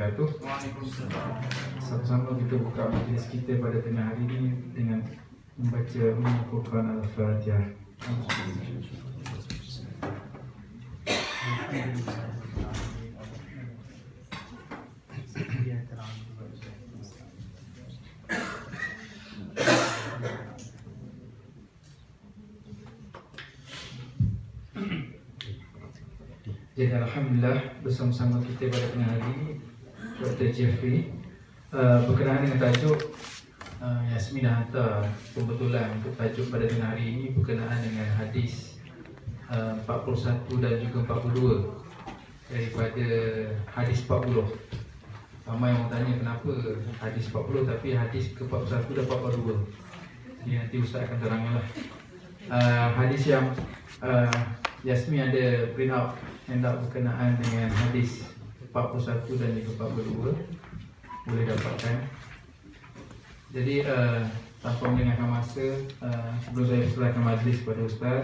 wabarakatuh. Sama-sama kita buka majlis kita pada tengah hari ini dengan membaca Al-Quran Al-Fatihah. Jadi alhamdulillah bersama-sama kita pada tengah hari ini Dr. Jeffrey berkenaan dengan tajuk Yasmin dah hantar kebetulan untuk tajuk pada tengah hari ini berkenaan dengan hadis 41 dan juga 42 daripada hadis 40. Ramai orang tanya kenapa hadis 40 tapi hadis ke-41 dan 42. Jadi nanti Ustaz akan terangkan lah. Hadis yang Yasmin ada print out hendak berkenaan dengan hadis 41 dan juga 42 boleh dapatkan. Jadi tanpa melengahkan masa, sebelum saya persilakan majlis kepada Ustaz,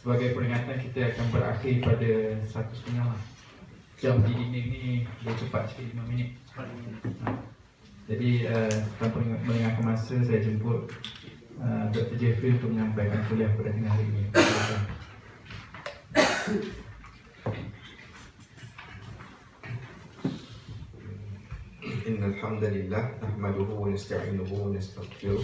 sebagai peringatan kita akan berakhir pada 1.5 jam di dinding ni lebih cepat sikit, 5 minit. Jadi tanpa melengahkan masa, saya jemput Dr. Jeffrey untuk menyampaikan kuliah pada tengah hari ini. Innal hamdalillah nahmaduhu wa nasta'inuhu wa nastaghfiruh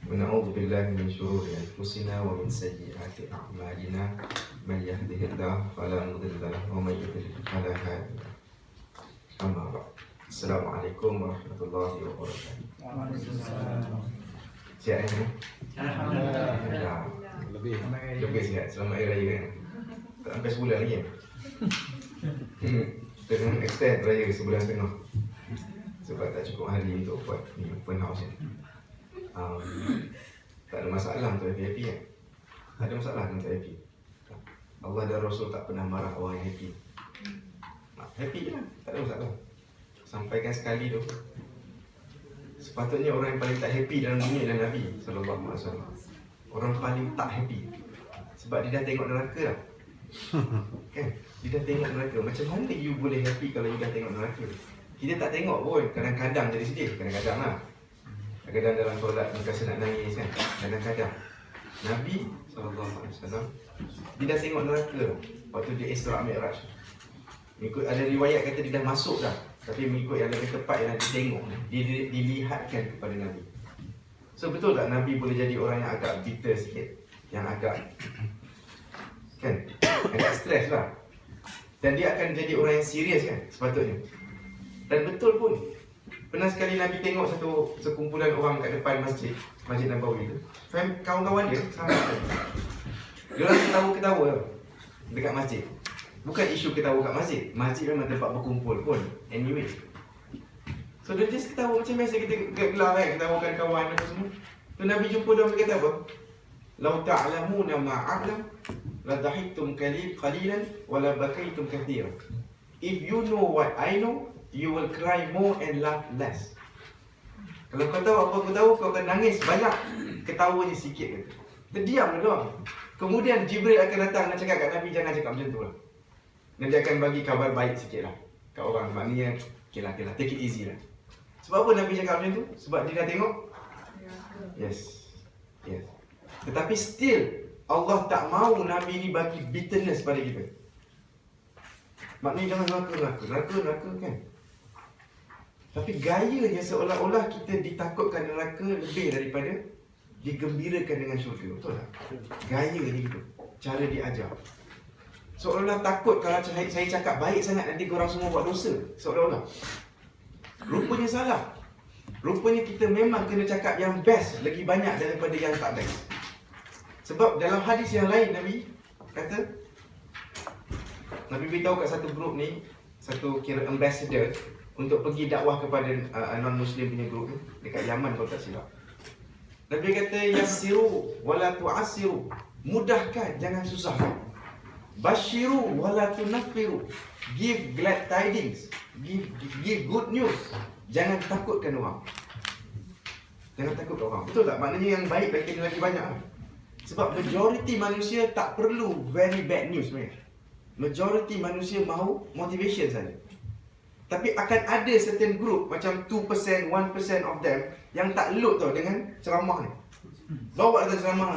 wa na'udzu billahi min shururi anfusina wa min sayyiati a'malina man yahdihillahu fala mudilla lahu wa man yudlil fala hadiya lahu. Amma ba'd. Assalamualaikum warahmatullahi wabarakatuh. Waalaikumsalam. Sihat ni? Alhamdulillah. Lebih sihat. Selamat Hari Raya kan? Tak sampai sebulan lagi kan? Kita kena extend Raya sebulan setengah sebab tak cukup hari untuk buat ni open house ni. Tak ada masalah untuk happy-happy kan? Tak ada masalah untuk happy. Allah dan Rasul tak pernah marah orang yang happy. Happy je lah, tak ada masalah. Sampaikan sekali tu. Sepatutnya orang yang paling tak happy dalam dunia adalah Nabi SAW. Orang paling tak happy sebab dia dah tengok neraka dah. Kan? Dia dah tengok neraka. Macam mana you boleh happy kalau you dah tengok neraka? Kita tak tengok pun. Kadang-kadang jadi sedih. Kadang-kadang lah. Kadang-kadang dalam solat rasa nak nangis kan. Kadang-kadang Nabi SAW dia dah tengok neraka waktu dia Isra' Mi'raj. Mengikut ada riwayat kata dia dah masuk dah, tapi mengikut yang lebih tepat yang Nabi tengok, dilihatkan kepada Nabi. So betul tak Nabi boleh jadi orang yang agak bitter sikit, yang agak kan, agak stres lah. Dan dia akan jadi orang yang serius kan, sepatutnya. Dan betul pun, pernah sekali Nabi tengok satu sekumpulan orang kat depan Masjid Nabawi tu. Kawan-kawan dia sama dia orang ketawa-ketawa dekat masjid. Bukan isu ketawa kat masjid. Masjid memang tempat berkumpul pun anyway. So dia just ketawa macam biasa kita gelar kan, ketawakan kawan apa semua. Tu Nabi jumpa dia, kata apa? Lau ta'lamuna ma'a'lam la dhahiktum qalilan wa la bakaitum kathiran. If you know what I know, you will cry more and laugh less. Kalau kau tahu apa aku tahu, kau akan nangis banyak, ketawanya sikit. Terdiam doang. Kemudian Jibril akan datang dan cakap kat Nabi, jangan cakap macam tu lah. Dan dia akan bagi kabar baik sikit lah kat orang. Maknanya, okay lah, take it easy lah. Sebab apa Nabi cakap macam tu? Sebab dia dah tengok? Yes. Tetapi still, Allah tak mahu Nabi ni bagi bitterness pada kita. Maknanya jangan neraka kan. Tapi gayanya seolah-olah kita ditakutkan neraka lebih daripada digembirakan dengan syurga. Betul tak? Gaya ni gitu. Cara dia ajar. Seolah-olah takut kalau saya cakap baik sangat nanti korang semua buat dosa. Seolah-olah. Rupanya salah. Rupanya kita memang kena cakap yang best lagi banyak daripada yang tak best. Sebab dalam hadis yang lain Nabi kata, Nabi beritahu kat satu grup ni, satu kira ambassador untuk pergi dakwah kepada non-Muslim punya grup ni dekat Yaman kalau tak silap. Nabi kata yassiru wala tu'assiru. Mudahkan, jangan susahkan. Bashiru wala tunaffiru. Give glad tidings. Give good news. Jangan takutkan orang. Jangan takutkan orang. Betul tak? Maknanya yang baik lagi banyak. Sebab majoriti manusia tak perlu very bad news sebenarnya. Majority manusia mahu motivation saja. Tapi akan ada certain group macam 2%, 1% of them yang tak load tau dengan ceramah ni. Bawa datang ceramah,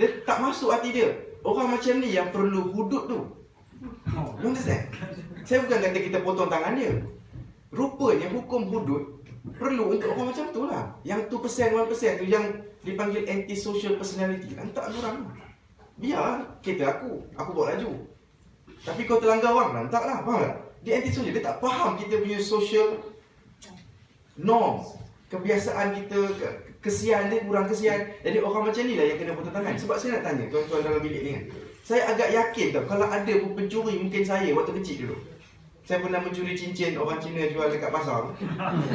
dia tak masuk hati dia. Orang macam ni yang perlu hudud tu. You understand? Saya bukan kata kita potong tangan dia. Rupanya hukum hudud perlu untuk orang macam tu lah. Yang 2%, 1% tu yang dipanggil anti-social personality. Lantak orang. Biar kereta aku bawa laju. Tapi kau terlanggar orang, lantak lah, faham tak? Dia anti-social, dia tak faham kita punya social norm, kebiasaan kita, kesian dia, kurang kesian. Jadi orang macam ni lah yang kena potong tangan. Sebab saya nak tanya tuan-tuan dalam bilik ni kan, saya agak yakin tau, kalau ada pun pencuri, mungkin saya waktu kecil dulu, saya pernah mencuri cincin orang Cina jual dekat pasar.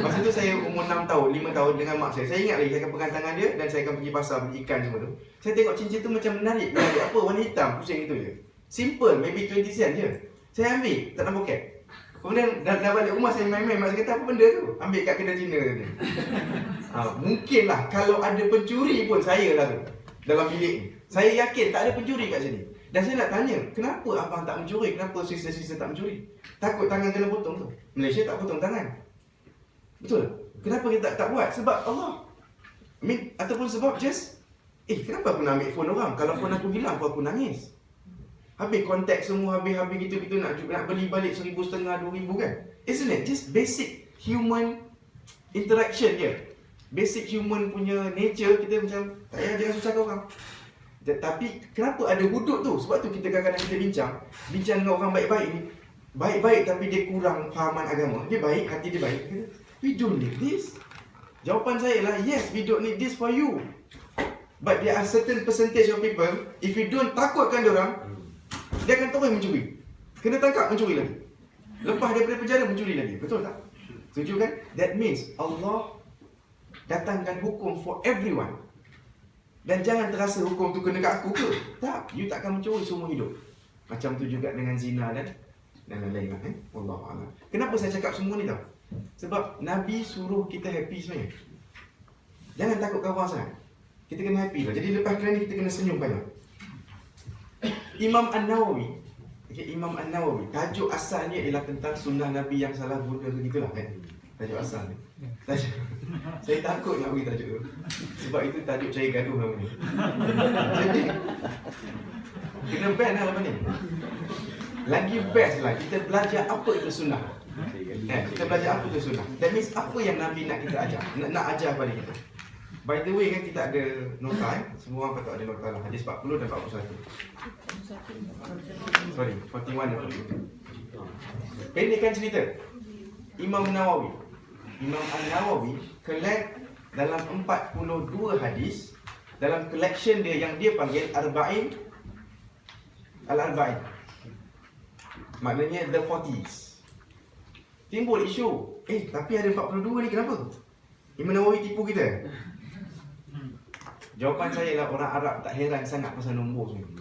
Masa tu saya umur 6 tahun, 5 tahun dengan mak saya. Saya ingat lagi, saya akan pegang tangan dia dan saya akan pergi pasar beli ikan semua tu. Saya tengok cincin tu macam menarik. Menarik apa? Warna hitam, pusing itu je. Simple, maybe 20 sen je. Saya ambil, tak dalam poket. Kemudian dah balik rumah saya main-main, mak saya kata apa benda tu? Ambil kat kedai Cina tadi. Mungkinlah kalau ada pencuri pun saya lah tu dalam bilik ni. Saya yakin tak ada pencuri kat sini. Dan saya nak tanya, kenapa abang tak mencuri? Kenapa sister-sister tak mencuri? Takut tangan kena potong tu. Malaysia tak potong tangan. Betul? Kenapa kita tak buat? Sebab Allah. Ataupun sebab just, kenapa aku nak ambil phone orang? Kalau phone aku hilang, aku nangis. Habis kontak semua, habis gitu-gitu nak beli balik 1,500, 2,000 kan? Isn't it? Just basic human interaction je. Basic human punya nature, kita macam, tak payah jangan susahkan orang. Tapi kenapa ada hudud tu? Sebab tu kita kadang-kadang kita bincang dengan orang baik-baik ni. Baik-baik tapi dia kurang fahaman agama. Dia baik, hati dia baik. We don't need this. Jawapan saya lah, yes, we don't need this for you. But there are certain percentage of people, if you don't takutkan diorang, dia akan terus mencuri. Kena tangkap, mencuri lagi. Lepas daripada penjara, mencuri lagi. Betul tak? Setuju kan? That means Allah datangkan hukum for everyone. Dan jangan terasa hukum tu kena kat aku ke? Tak, you tak akan mencuri seumur hidup. Macam tu juga dengan zina dan lain-lain lah. Wallahualam. Kenapa saya cakap semua ni tau? Sebab Nabi suruh kita happy sebenarnya. Jangan takut kawan sangat. Kita kena happy lah. Jadi lepas kerana kita kena senyum banyak. Imam An-Nawawi, Imam An-Nawawi, tajuk asalnya ialah tentang sunnah Nabi yang salah guna begitulah kan. Tajuk asal ni. Saya takut nak bagi tajuk tu. Sebab itu tajuk cari gaduh nama ni. Jadi kena ban lah lepas ni. Lagi best lah kita belajar apa itu sunnah. Kita belajar apa itu sunnah. That means apa yang Nabi nak kita ajar, nak ajar pada kita. By the way kan kita ada nota semua orang patut ada nota lah. Hadis 40 dan 41. Sorry, 41 dan 42. Pendekkan cerita. Imam An-Nawawi collect dalam 42 hadis dalam collection dia yang dia panggil Arba'in Al-Arba'in. Maknanya the 40s. Timbul isu, tapi ada 42 ni kenapa? Imam Nawawi tipu kita. Jawapan saya lah orang Arab tak heran sangat pasal nombor semua.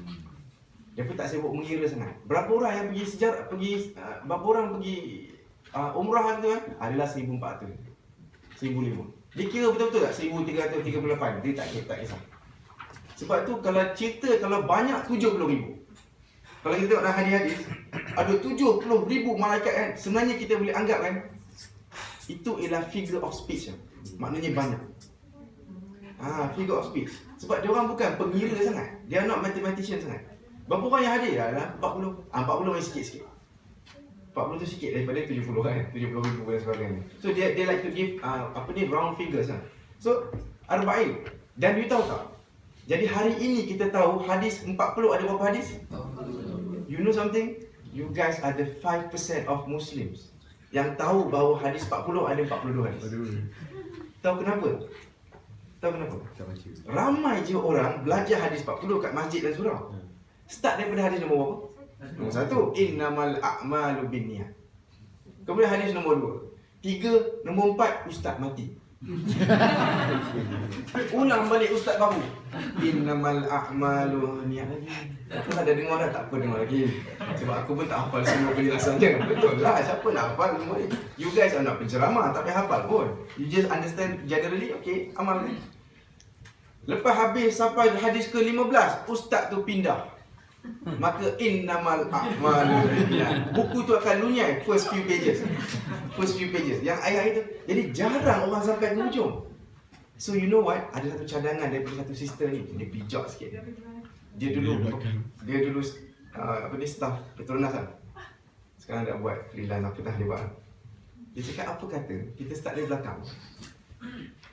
Dia pun tak sibuk mengira sangat. Berapa orang yang berapa orang pergi umrah tu kan? Adalah 1,400, 1,500. Dia kira betul-betul tak 1,338. Dia tak kisah. Sebab tu kalau cerita kalau banyak 70,000. Kalau kita tengok dalam hadis-hadis ada 70,000 malaikat kan. Sebenarnya kita boleh anggap kan itu ialah figure of speech. Maknanya banyak. Figure of speech. Sebab dia orang bukan pengira sangat. Dia not mathematician sangat. Berapa orang yang hadir? Adalah 40. 40 yang sikit-sikit. 40 tu sikit daripada 70 kan. 70,000 dan sebagainya. So they like to give round figures lah. So Arba'in. Dan you tahu tak? Jadi hari ini kita tahu hadis 40 ada berapa hadis? You know something? You guys are the 5% of Muslims yang tahu bahawa hadis 40 ada 42 hadis. Tahu kenapa? Ramai je orang belajar hadis 40 kat masjid dan surau. Start daripada hadis nombor berapa? Nombor 1, innamal a'malu binniyat. Kemudian hadis nombor 2. 3, nombor 4, ustaz mati. Ulang balik ustaz baru. Innamal a'malu binniyat lagi. Aku dah dengar dah, tak apa dengar lagi. Sebab aku pun tak hafal semua penjelasannya. Betul lah, siapa nak hafal semua ni? You guys are not penceramah, tak payah hafal pun. You just understand generally, okay, amal ni. Lepas habis sampai hadis ke-15, ustaz tu pindah. maka innamal a'malu binniyat. Buku tu akan lunyai first few pages. Yang ayat itu. Jadi jarang orang sampai ke hujung. So you know what? Ada satu cadangan daripada satu sister ni. Dia pijak sikit. Dia dulu staff Petronas lah. Sekarang dah buat freelance apa dah dia buat. Dia cakap apa kata kita start dari belakang.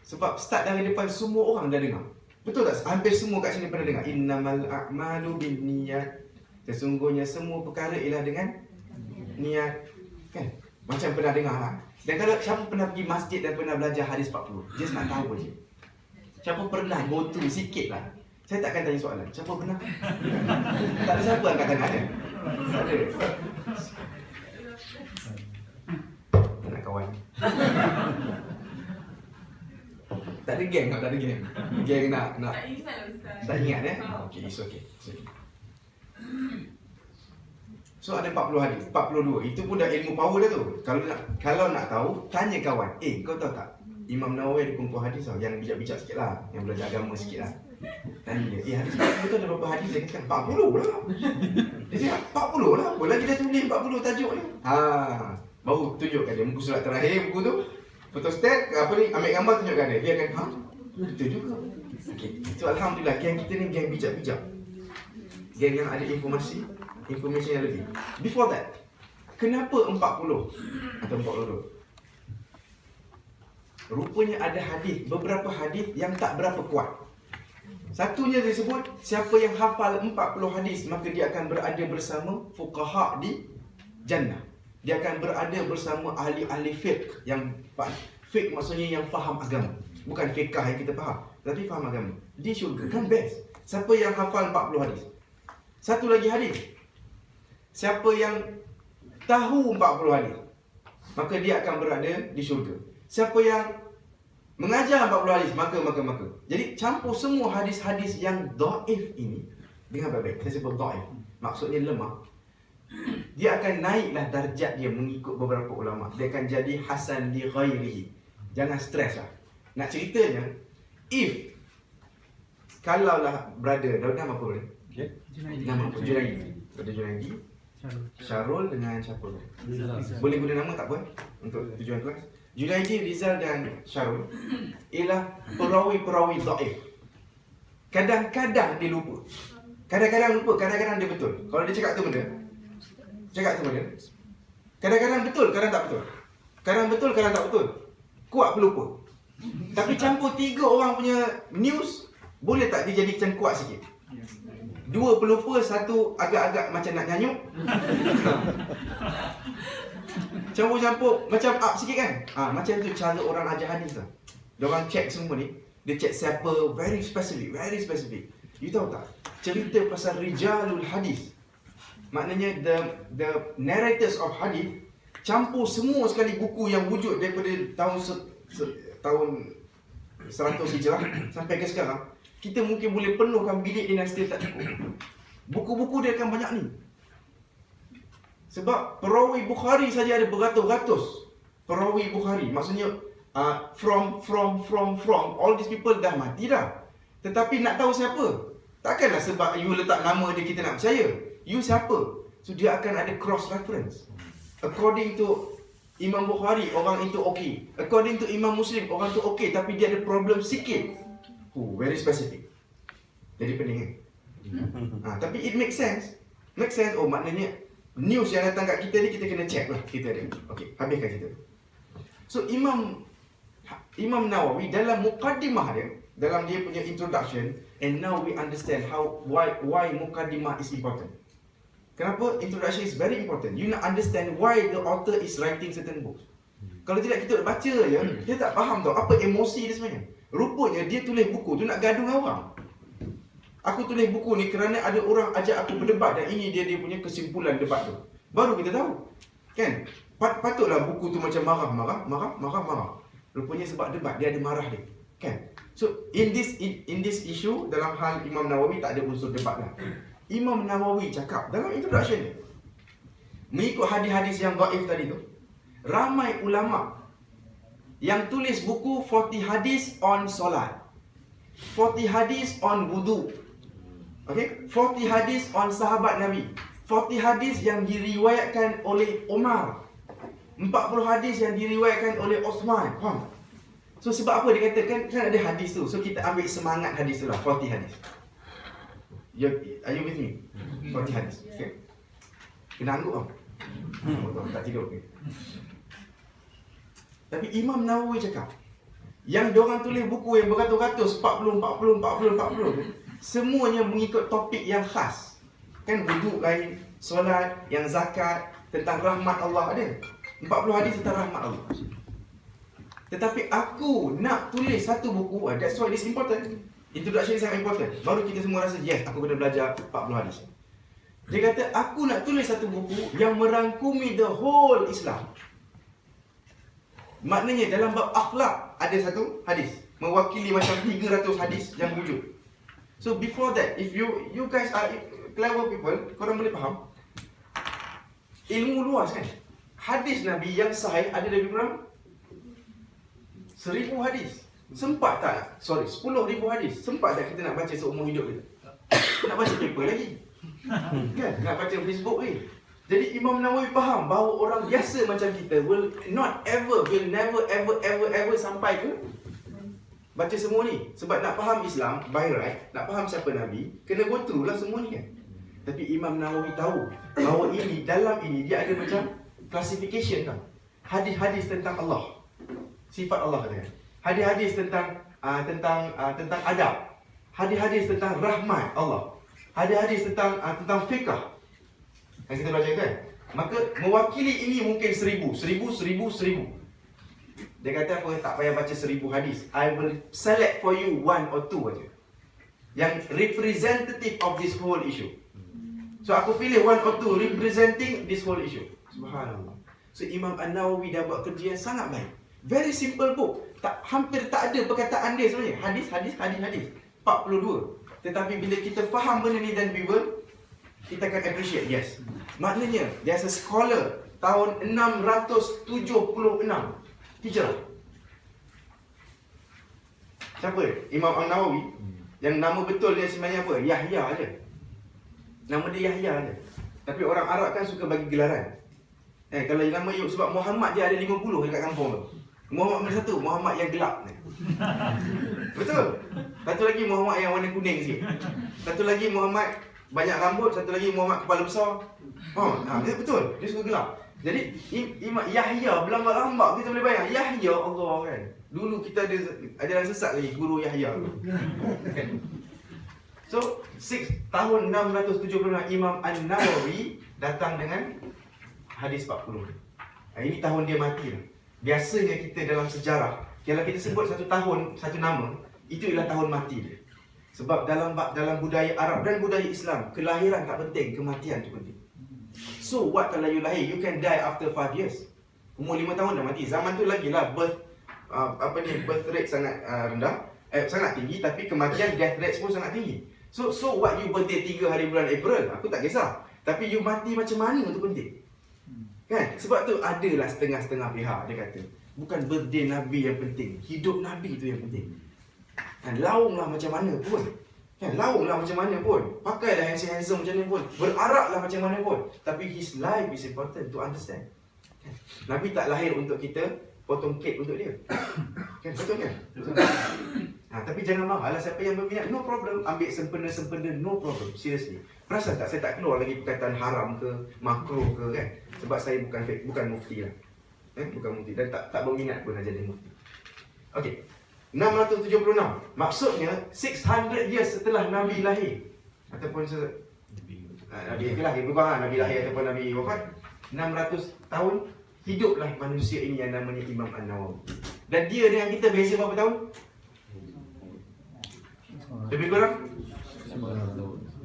Sebab start dari depan semua orang dah dengar. Betul tak? Hampir semua kat sini pernah dengar. Innamal a'malu binniyat. Sesungguhnya semua perkara ialah dengan niat. Kan? Macam pernah dengar lah. Dan kalau siapa pernah pergi masjid dan pernah belajar hadis 40, just nak tahu je. Siapa pernah go through sikit lah. Saya tak akan tanya soalan. Siapa pernah? Tak ada siapa angkat tangan ada? Tak ada. Tak nak kawan. Tak ada geng tak ada geng. Geng nak. Tak ingat Okay, it's okay. So ada 40 hadis, 42. Itu pun dah ilmu power dah tu. Kalau nak tahu, tanya kawan. Kau tahu tak? Imam Nawawi ada kumpul hadis tau, yang bijak-bijak sikit lah, yang belajar agama sikit lah. Tanya dia, hadis betul ada berapa hadis? Dia kata 40 lah. Dia cakap 40 lah, apa lagi dah tulis 40 tajuk ni? Baru tunjukkan dia, muka surat terakhir buku tu. Photostat, ambil gambar tunjukkan dia. Dia akan, betul juga. Okay, so Alhamdulillah, geng kita ni geng bijak-bijak. Geng yang ada information yang lebih. Before that, kenapa 40 atau 42? Rupanya ada hadis, beberapa hadis yang tak berapa kuat. Satunya disebut, siapa yang hafal 40 hadis, maka dia akan berada bersama fuqaha di jannah. Dia akan berada bersama ahli-ahli fiqh. Yang fiqh maksudnya yang faham agama. Bukan fiqah yang kita faham, tapi faham agama. Di syurga, kan best. Siapa yang hafal 40 hadis. Satu lagi hadis, siapa yang tahu 40 hadis, maka dia akan berada di syurga. Siapa yang mengajar 40 hadis, maka. Jadi campur semua hadis-hadis yang dhaif ini dengan baik-baik. Saya sebut dhaif, maksudnya lemah. Dia akan naiklah darjat dia mengikut beberapa ulama. Dia akan jadi hasan li ghairihi. Jangan stres lah. Nak ceritanya, kalaulah brother, nama apa brother? Nama apa? Junaidi. Brother Junaidi, Syarul dengan siapa? Boleh guna nama tak apa untuk tujuan kelas. Junaidi, Rizal dan Syarul ialah perawi-perawi dhaif. Kadang-kadang dia lupa. Kadang-kadang dia betul. Kalau dia cakap tu benda. Kadang-kadang betul, kadang tak betul. Kadang betul, kadang tak betul. Kuat pelupa. Tapi campur 3 orang punya news, boleh tak dia jadi macam kuat sikit? 2 pelupa, 1 agak-agak macam nak nyanyuk. Campur-campur macam up sikit kan? Macam tu cara orang ajar hadis lah. Diorang check semua ni. Dia check siapa, very specific. You tahu tak? Cerita pasal rijalul hadis, maknanya the narrators of hadis, campur semua sekali buku yang wujud daripada tahun 100 Hijrah sampai ke sekarang. Kita mungkin boleh penuhkan bilik dia dan still tak cukup. Buku-buku dia akan banyak ni. Sebab perawi Bukhari saja ada beratus-ratus perawi Bukhari. Maksudnya from all these people dah mati dah. Tetapi nak tahu siapa? Takkanlah sebab you letak nama dia kita nak percaya. You siapa? So dia akan ada cross reference. According to Imam Bukhari, orang itu okey. According to Imam Muslim, orang tu okey, tapi dia ada problem sikit. Very specific. Jadi pening. Tapi it makes sense. Maknanya news yang datang kat kita ni kita kena check lah. Kita ada. Okey, habiskan cerita. So Imam Nawawi dalam muqaddimah dia, dalam dia punya introduction, and now we understand why muqaddimah is important. Kenapa introduction is very important? You nak understand why the author is writing certain books. Kalau tidak kita baca je, dia tak faham tau apa emosi dia sebenarnya. Rupanya dia tulis buku tu nak gaduh dengan orang. Aku tulis buku ni kerana ada orang ajak aku berdebat dan ini dia punya kesimpulan debat tu. Baru kita tahu. Kan? Patutlah buku tu macam marah. Rupanya sebab debat dia ada marah dia. Kan? So in this issue, dalam hal Imam Nawawi tak ada unsur debat lah. Imam Nawawi cakap dalam introduction dia, mengikut hadis-hadis yang dhaif tadi tu, ramai ulama yang tulis buku 40 hadis on solat, 40 hadis on wudu, Okay, 40 hadis on sahabat Nabi. 40 hadis yang diriwayatkan oleh Umar. 40 hadis yang diriwayatkan oleh Osman. Faham? So sebab apa dia kata kan ada hadis tu. So kita ambil semangat hadis tu lah, 40 hadis. Are you with me? 40 hadis. Okay. Kena angguk tau. Tak tidur. Okay. Tapi Imam Nawawi cakap, yang diorang tulis buku yang beratus-ratus, 40 tu, semuanya mengikut topik yang khas. Kan wuduk lain, solat, yang zakat, tentang rahmat Allah ada. 40 hadis tentang rahmat Allah. Tetapi aku nak tulis satu buku, that's why this important. Introduction is sangat important. Baru kita semua rasa, yes, aku kena belajar 40 hadis. Dia kata, aku nak tulis satu buku yang merangkumi the whole Islam. Maknanya dalam bab akhlak ada satu hadis mewakili macam 300 hadis yang wujud. So before that, if you guys are clever people, korang boleh faham ilmu luas kan. Hadis Nabi yang sahih ada lebih kurang 1000 hadis. Sempat tak? 10,000 hadis. Sempat tak kita nak baca seumur hidup kita? Nak baca paper lagi kan? Nak baca Facebook lagi. Jadi Imam Nawawi faham bahawa orang biasa macam kita will never ever sampai ke baca semua ni. Sebab nak faham Islam by right, nak faham siapa Nabi, kena go through lah semua ni kan. Tapi Imam Nawawi tahu bahawa ini, dalam ini dia ada macam classification tau. Hadis-hadis tentang Allah, sifat Allah katanya. Hadis-hadis tentang adab. Hadis-hadis tentang rahmat Allah. Hadis-hadis tentang fiqh yang kita baca kan. Maka mewakili ini mungkin 1000. Dia kata apa, tak payah baca 1000 hadis. I will select for you 1 or 2 aja yang representative of this whole issue. So aku pilih 1 or 2 representing this whole issue. Subhanallah. So Imam An-Nawawi dah buat kerja yang sangat baik. Very simple book. Hampir tak ada perkataan dia sebenarnya. Hadis. 42. Tetapi bila kita faham benda ni dan kita akan appreciate, yes. Maknanya, there's a scholar tahun 676 Hijrah. Siapa? Imam An-Nawawi. Yang nama betul dia sebenarnya apa? Yahya aja. Nama dia Yahya aja. Tapi orang Arab kan suka bagi gelaran. Kalau nama sebab Muhammad dia ada 50 dekat kampung tu. Muhammad mana satu? Muhammad yang gelap ni. Betul? Satu lagi Muhammad yang warna kuning sikit. Satu lagi Muhammad banyak rambut, satu lagi Muhammad kepala besar. Betul, dia suka gelap. Jadi Imam Yahya berlambak-lambak, kita boleh bayang Yahya, Allah kan. Dulu kita ada ajaran sesat lagi, guru Yahya. So, tahun 676 Imam An-Nawawi datang dengan hadis 40. Ini tahun dia mati lah. Biasanya kita dalam sejarah, kalau kita sebut satu tahun, satu nama, itu ialah tahun mati dia. Sebab dalam budaya Arab dan budaya Islam, kelahiran tak penting, kematian tu penting. So what kalau you lahir, you can die after 5 years. Umur 5 tahun dah mati. Zaman tu lagi lah birth rate sangat rendah, sangat tinggi, tapi kematian, death rate pun sangat tinggi. So what you birthday 3 hari bulan April, aku tak kisah. Tapi you mati macam mana tu penting. Kan? Sebab tu adalah setengah-setengah pihak dia kata, bukan birthday Nabi yang penting, hidup Nabi tu yang penting. Kan, launglah macam mana pun. Kan, launglah macam mana pun. Pakailah handsome macam mana pun. Beraraklah macam mana pun. Tapi his life is important to understand. Kan? Nabi tak lahir untuk kita potong kek untuk dia. Kan, betul kan? Tapi jangan marah lah siapa yang berminat, no problem. Ambil sempena-sempena, no problem. Seriously. Perasan tak, saya tak keluar lagi perkataan haram ke, makruh ke kan. Sebab saya bukan mufti lah. Bukan mufti dan tak berminat pun nak jadi mufti. Okey. 676. Maksudnya 600 years setelah Nabi lahir ataupun Nabi lahir bukan Nabi lahir ataupun Nabi wafat, 600 tahun hiduplah manusia ini yang namanya Imam An-Nawawi. Dan dia dengan kita beza berapa tahun? Lebih kurang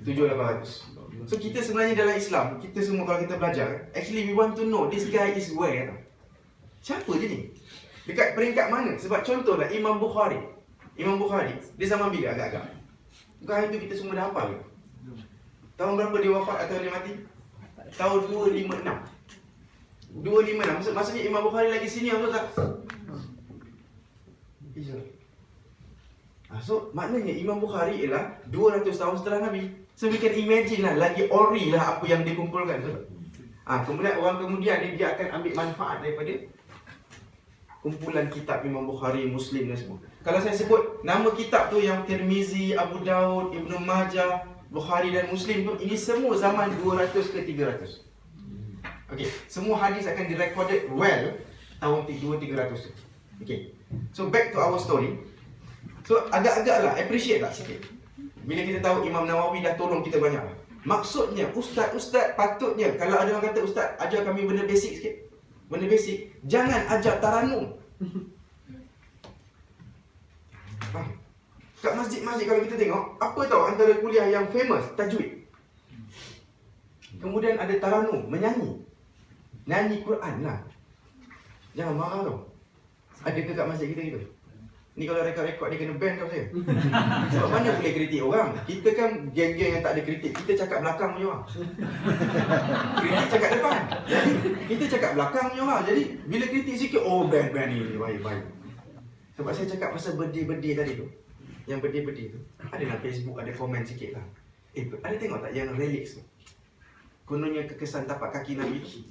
700-800. So kita sebenarnya dalam Islam, kita semua kalau kita belajar, actually we want to know this guy is where. Siapa je ni? Dekat peringkat mana? Sebab contohlah Imam Bukhari, dia zaman bila agak-agak? Bukan hari tu kita semua dah hafal ke? Tahun berapa dia wafat atau dia mati? Tahun 256. 256, maksudnya Imam Bukhari lagi senior tu tak? So maknanya Imam Bukhari ialah 200 tahun setelah Nabi. So we can imagine lah, lagi ori lah apa yang dikumpulkan tu. Kemudian orang kemudian dia akan ambil manfaat daripada kumpulan kitab Imam Bukhari, Muslim dan semua. Kalau saya sebut nama kitab tu yang Tirmizi, Abu Daud, Ibnu Majah, Bukhari dan Muslim tu, ini semua zaman 200 ke 300. Okay, semua hadis akan direcorded well tahun 200-300 tu. Okay, so back to our story. So agak-agak lah, appreciate tak sikit bila kita tahu Imam Nawawi dah tolong kita banyak. Maksudnya ustaz-ustaz patutnya, kalau ada orang kata ustaz ajar kami benda basic sikit, benda basic, jangan ajar taranum. Kat masjid-masjid kalau kita tengok, apa tahu antara kuliah yang famous, tajwid. Kemudian ada taranum, menyanyi, nyanyi Quran lah. Jangan marah tau. Ada ke kat masjid kita gitu? Ni kalau rekod-rekod dia kena ban tau saya. Sebab mana boleh kritik orang? Kita kan geng-geng yang tak ada kritik. Kita cakap belakang punya orang. Kritik cakap depan. Jadi kita cakap belakang punya orang. Jadi bila kritik sikit, oh ban ni baik-baik. Sebab saya cakap pasal birthday tadi tu. Yang birthday tu ada dalam Facebook, ada komen sikit lah. Ada tengok tak yang relics tu? Kononnya kekesan tapak kaki Nabi tu.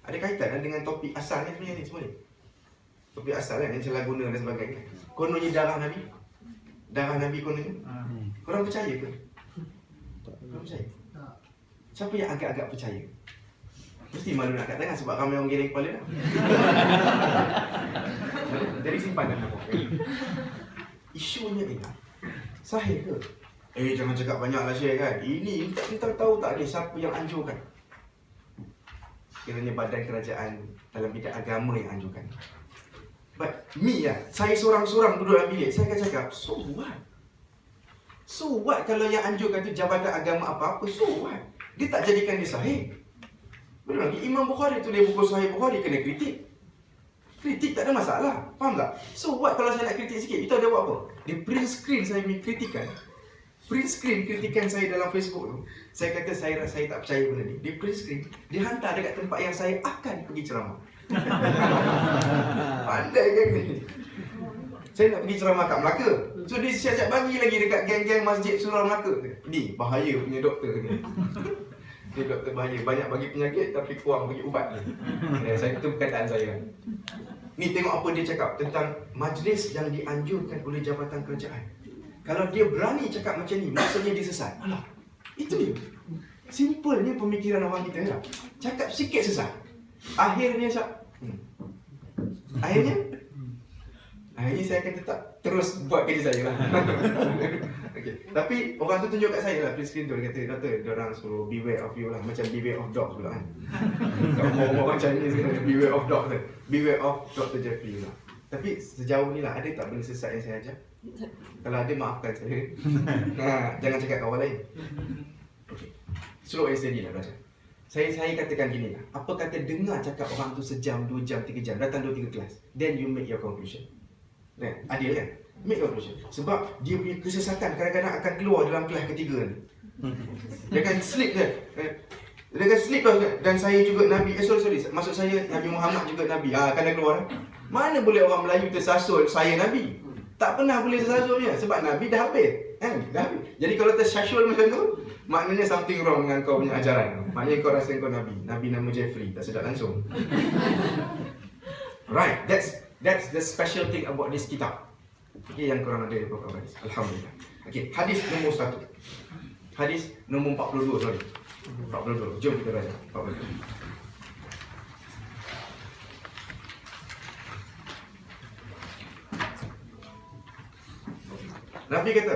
Ada kaitan dengan topik asalnya sebenarnya ni semua ni. Topik asal kan, yang salah guna dan sebagainya. Kononnya darah Nabi. Darah Nabi kononnya. Korang percaya ke? Korang percaya? Siapa yang agak-agak percaya? Mesti malu nak kat tangan sebab ramai orang geleng kepala dah. Jadi simpan dah. Isunya ini sahih ke? Jangan cakap banyak lah share kan. Ini kita tahu tak ni siapa yang anjurkan? Kiranya badan kerajaan dalam bidang agama yang anjurkan. But me lah, saya seorang-seorang duduk dalam bilik, saya akan cakap, so what? So what kalau yang anjurkan tu jabatan agama apa-apa, so what? Dia tak jadikan dia sahih. Betul lagi, Imam Bukhari tulis buku Sahih Bukhari, kena kritik. Kritik tak ada masalah, faham tak? So what kalau saya nak kritik sikit, itu ada buat apa? Dia print screen saya punya kritikan. Print screen kritikan saya dalam Facebook tu. Saya kata saya tak percaya benda ni. Dia print screen, dia hantar dekat tempat yang saya akan pergi ceramah. Pandai kan ni. Saya nak pergi ceramah kat Melaka. So dia siap-siap bagi lagi dekat geng-geng masjid Surau Melaka. Ni bahaya punya doktor ni. Dia doktor bahaya, banyak bagi penyakit tapi kurang bagi ubat ni. Saya tu perkataan saya. Ni tengok apa dia cakap tentang majlis yang dianjurkan oleh jabatan kerajaan. Kalau dia berani cakap macam ni, maksudnya dia sesat. Alah, itu dia. Simpelnya pemikiran orang kita lah. Cakap sikit sesat. Akhirnya Akhirnya saya akan tetap terus buat kerja saya lah. Okay. Tapi orang tu tunjuk kat saya lah, print screen tu. Dia kata, doktor, diorang suruh beware of you lah. Macam beware of dogs pula kan. Orang Chinese kata beware of dogs tu. Beware of Dr. Jeffrey lah. Tapi sejauh ni lah, ada tak benda sesat yang saya ajar? Kalau ada, maafkan saya. Jangan cakap kawan lain. Okay. Slow and steady lah belajar. Saya katakan gini lah. Apa kata dengar cakap orang tu sejam, 2 jam, 3 jam, datang 2-3 kelas. Then you make your conclusion. Adil kan? Make your conclusion. Sebab dia punya kesesatan kadang-kadang akan keluar dalam kelas ketiga ni. Dia akan slip kan? Dia akan slip tau. Dan saya juga Nabi, sorry. Maksud saya Nabi Muhammad juga Nabi. Akan keluar. Mana boleh orang Melayu tersasul saya Nabi? Tak pernah boleh tersasulnya. Sebab Nabi dah habis. Dah habis. Jadi kalau tersasul macam tu, maknanya something wrong dengan kau punya ajaran. Maknanya kau rasa kau Nabi. Nabi nama Jeffrey. Tak sedap langsung. Right. That's the special thing about this kitab. Okay, yang korang ada di bawah hadis. Alhamdulillah. Okay, hadis nombor 1. Hadis nombor 42, sorry. 42. Jom kita baca. 42. Nabi kata,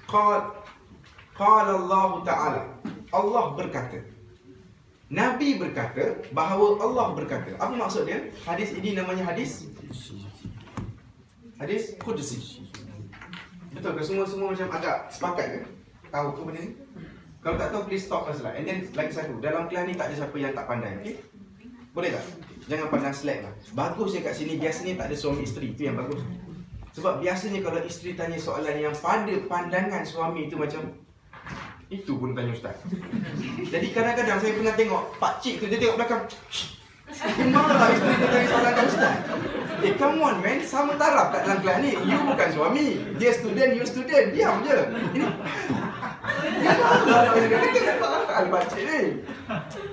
Qala Allah Ta'ala. Allah berkata. Nabi berkata bahawa Allah berkata. Apa maksud dia? Hadis ini namanya hadis Qudsi. Betul ke? Semua macam agak sepakat ke? Tahu ke benda ni? Kalau tak tahu, please stop us lah. And then lagi satu, dalam kelas ni tak ada siapa yang tak pandai, okay? Boleh tak? Jangan pandang slack lah. Bagusnya kat sini, biasanya tak ada suami isteri. Itu yang bagus. Sebab biasanya kalau isteri tanya soalan yang pada pandangan suami itu macam, itu pun tanya ustaz. Jadi kadang-kadang saya pernah tengok pakcik tu, dia tengok belakang, marah isteri dia tanya soalan kat ustaz. Come on man, sama taraf kat dalam kelas ni. You bukan suami, dia student, you student. Diam je. Ini Janganlah baca ni.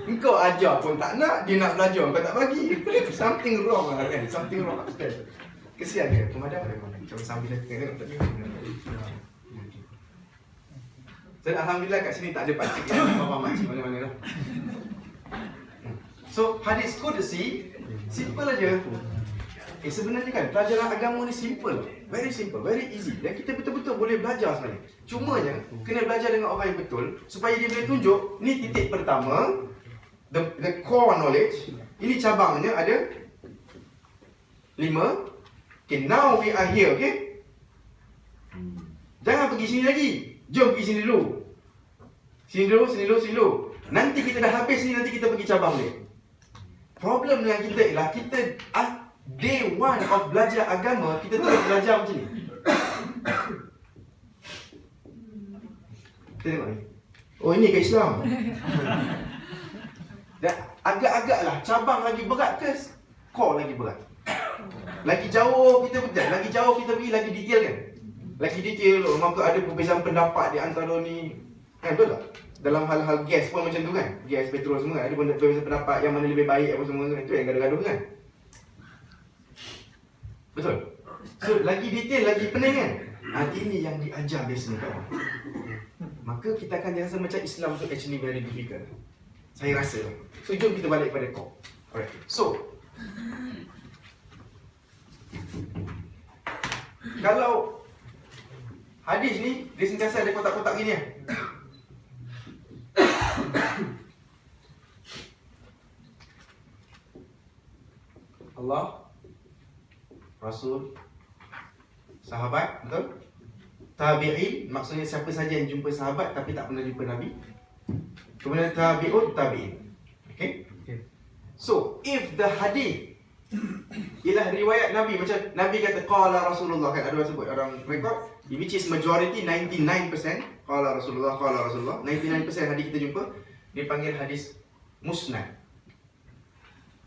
Engkau ajar pun tak nak, dia nak belajar kau tak bagi. Something wrong lah kan. Something wrong upstairs. Kesian dia, pemadam memang. Macam sambil dia tengok tak tengok. So, alhamdulillah kat sini tak ada pakcik yang bapa makcik mana-mana lah. So, hadis Qudsi simple aja. Sebenarnya kan pelajaran agama ni simple, very easy. Dan kita betul-betul boleh belajar sebenarnya. Cumanya kena belajar dengan orang yang betul supaya dia boleh tunjuk ni titik pertama, the core knowledge. Ini cabangnya ada 5. Okay, now we are here, okay? Jangan pergi sini lagi. Jom pergi sini dulu. Sini dulu. Nanti kita dah habis ni, nanti kita pergi cabang dia. Problem yang kita ialah kita day one of belajar agama, kita terus belajar macam ni. Kita tengok ni. Oh, ini ke Islam. Dan agak-agak lah, cabang lagi berat ke core lagi berat? Lagi jauh kita pergi, lagi detail kan? Lagi detail, maka ada perbezaan pendapat di antara ni. Kan, betul tak? Dalam hal-hal gas pun macam tu kan? Gas, petrol semua kan? Ada perbezaan pendapat yang mana lebih baik apa semua kan? Itu yang gaduh-gaduh kan? Betul? So, lagi detail, lagi pening kan? Ini yang diajar biasanya kawan. Maka kita akan rasa macam Islam tu actually very difficult. Saya rasa. So, jom kita balik pada core. Alright. So, kalau hadis ni, dia sentiasa ada kotak-kotak gini ya. Allah, Rasul, sahabat, betul? Tabi'in, maksudnya siapa saja yang jumpa sahabat tapi tak pernah jumpa Nabi. Kemudian tabi'in. Okay? So, if the hadith ialah riwayat Nabi, macam Nabi kata qala Rasulullah kan, ada orang sebut, orang record, which is majority 99% qala Rasulullah, 99% hadis kita jumpa dipanggil hadis musnad.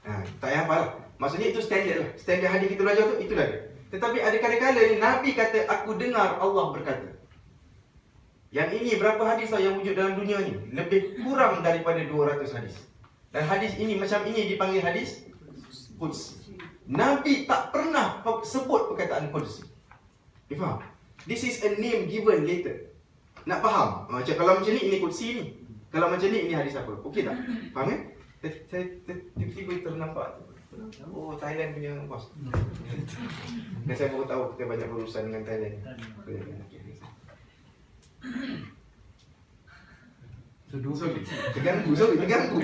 Tak payah hafal. Maksudnya itu standard lah. Standard hadis kita belajar tu itulah dia. Tetapi ada kadang-kadang ni Nabi kata aku dengar Allah berkata. Yang ini berapa hadis tau yang wujud dalam dunia ni? Lebih kurang daripada 200 hadis. Dan hadis ini macam ini dipanggil hadis Qudsi. Nabi tak pernah sebut perkataan Qudsi. You faham? This is a name given later. Nak faham? Macam kalau macam ni, ini Qudsi ni. Kalau macam ni, ini hadis apa? Okey tak? Faham kan? Tiba-tiba ternampak. Oh, Thailand punya bos. Dan saya baru tahu kita banyak berurusan dengan Thailand. Sorry, terganggu.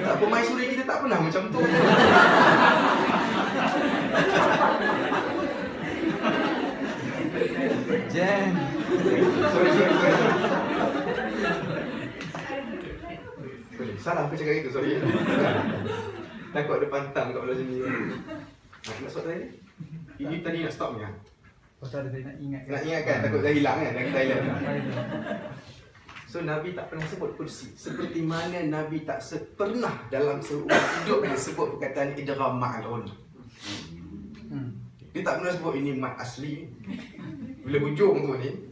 Tak, pemaisuri kita tak pernah macam tu. Jen. Sorry. Salah aku cakap itu, sorry. Takut ada pantang kat belah sini. Nak stop tadi? Ini tadi nak stop ni kan? Pasal dia nak ingat. Nak ingat kan? Takut dah hilang kan? Dari Thailand. So Nabi tak pernah sebut Qudsi. Seperti mana Nabi tak pernah dalam seumur hidup dia sebut perkataan idgham ma'al ghunna. Dia tak pernah sebut ini mat asli. Bila hujung tu ni,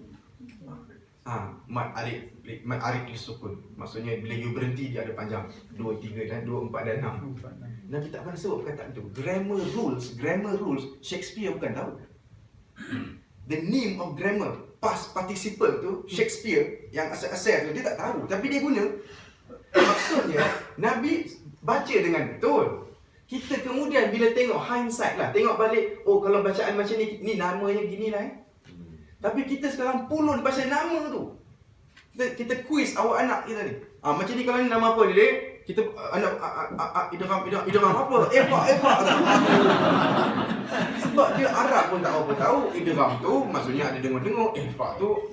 mat arif disukun. Maksudnya bila you berhenti dia ada panjang 2, 3 dan 2, 4 dan 6. Nabi tak pernah sebut perkataan itu. Grammar rules Shakespeare bukan tahu. The name of grammar, past participle tu Shakespeare yang asal-asal tu dia tak tahu, tapi dia guna. Maksudnya Nabi baca dengan betul. Kita kemudian bila tengok hindsight lah, tengok balik, oh kalau bacaan macam ni namanya gini lah Tapi kita sekarang pulun pasal nama tu. Kita quiz awak anak kita ni. Macam ni kalau ni nama apa ni dek? Kita anak idgham apa? Efa tak. Sebab dia Arab pun tak apa tahu. Idgham tu maksudnya ada dengar-dengar. Efa tu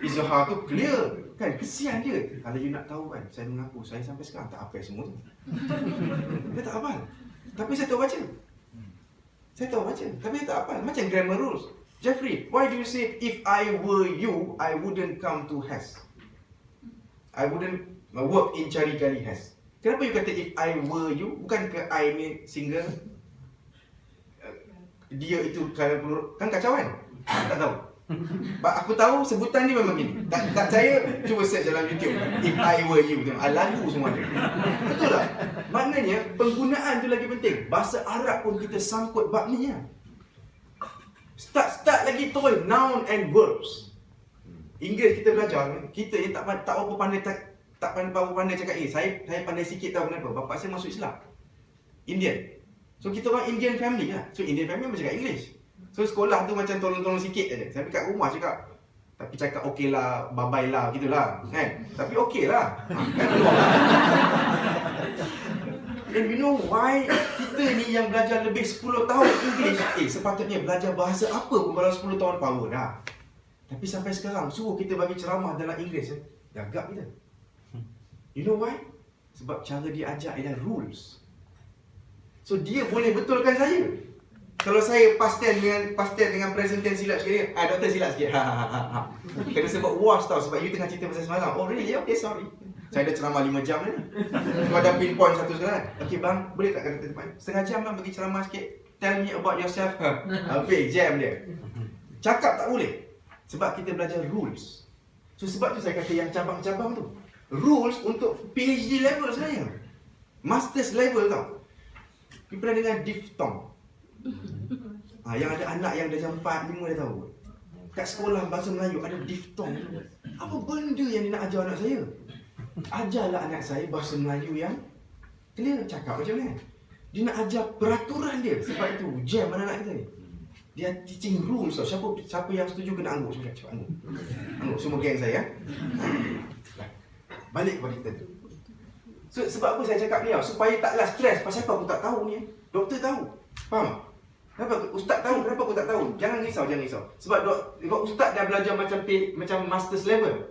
izhar tu clear. Kan kesian dia. Kalau you nak tahu kan, saya mengaku saya sampai sekarang tak hafal semua tu. Dia tak hafal. Tapi saya tahu baca. Tapi dia tak hafal. Macam grammar rules. Jeffrey, why do you say if I were you, I wouldn't come to HES? I wouldn't work in Cari Gali HES. Kenapa you kata if I were you? Bukan ke I ni single? Dia itu kan kacauan. Tak tahu. Aku tahu sebutan ni memang gini. Tak percaya, cuba search dalam YouTube. If I were you. Lagu semua ada. Betul tak? Maknanya penggunaan tu lagi penting. Bahasa Arab pun kita sangkut bab ni ya. Start lagi terus noun and verbs. Inggeris kita belajar, kita ni tak apa pandai cakap saya pandai sikit tahu kenapa. Bapa saya masuk Islam. Indian. So kita orang Indian family lah. So Indian family macam cakap English. So sekolah tu macam tolong-tolong sikit aja. Sampai kat rumah cakap okey lah, bye-bye lah, gitulah kan. Tapi okey lah. Kan keluar. And you know why kita ni yang belajar lebih 10 tahun English, sepatutnya belajar bahasa apa pun kalau 10 tahun power dah. Tapi sampai sekarang suruh kita bagi ceramah dalam English, gagap kita. You know why? Sebab cara dia ajar ialah rules. So dia boleh betulkan saya. Kalau saya past tense dengan present tense silap sikit, doktor silap sikit. Kena sebut was tau sebab you tengah cerita pasal semalam. Oh really? Okay, sorry. Saya dah ceramah 5 jam ni. Kau ada pinpoint satu sekarang. Okay bang, boleh tak kata depan? Setengah jam bang bagi ceramah sikit. Tell me about yourself. Habis jam dia. Cakap tak boleh. Sebab kita belajar rules. So sebab tu saya kata yang cabang-cabang tu. Rules untuk PhD level sebenarnya. Masters level tau. You pernah dengar diphthong? Yang ada anak yang dah jam 4, 5 dah tahu. Kat sekolah bahasa Melayu ada diphthong. Apa benda yang dia nak ajar anak saya? Ajarlah anak saya bahasa Melayu yang clear, cakap macam ni. Dia nak ajar peraturan dia. Sebab itu jam anak-anak kita ni. Dia teaching rules tau. Siapa yang setuju kena angguk. Cepat angguk. Angguk semua geng saya. Balik kepada kita tu. So, sebab apa saya cakap ni tau? Supaya taklah stres. Pasal apa aku tak tahu ni? Doktor tahu. Faham? Kenapa? Ustaz tahu. Kenapa aku tak tahu? Jangan risau. Sebab ustaz dah belajar macam masters level.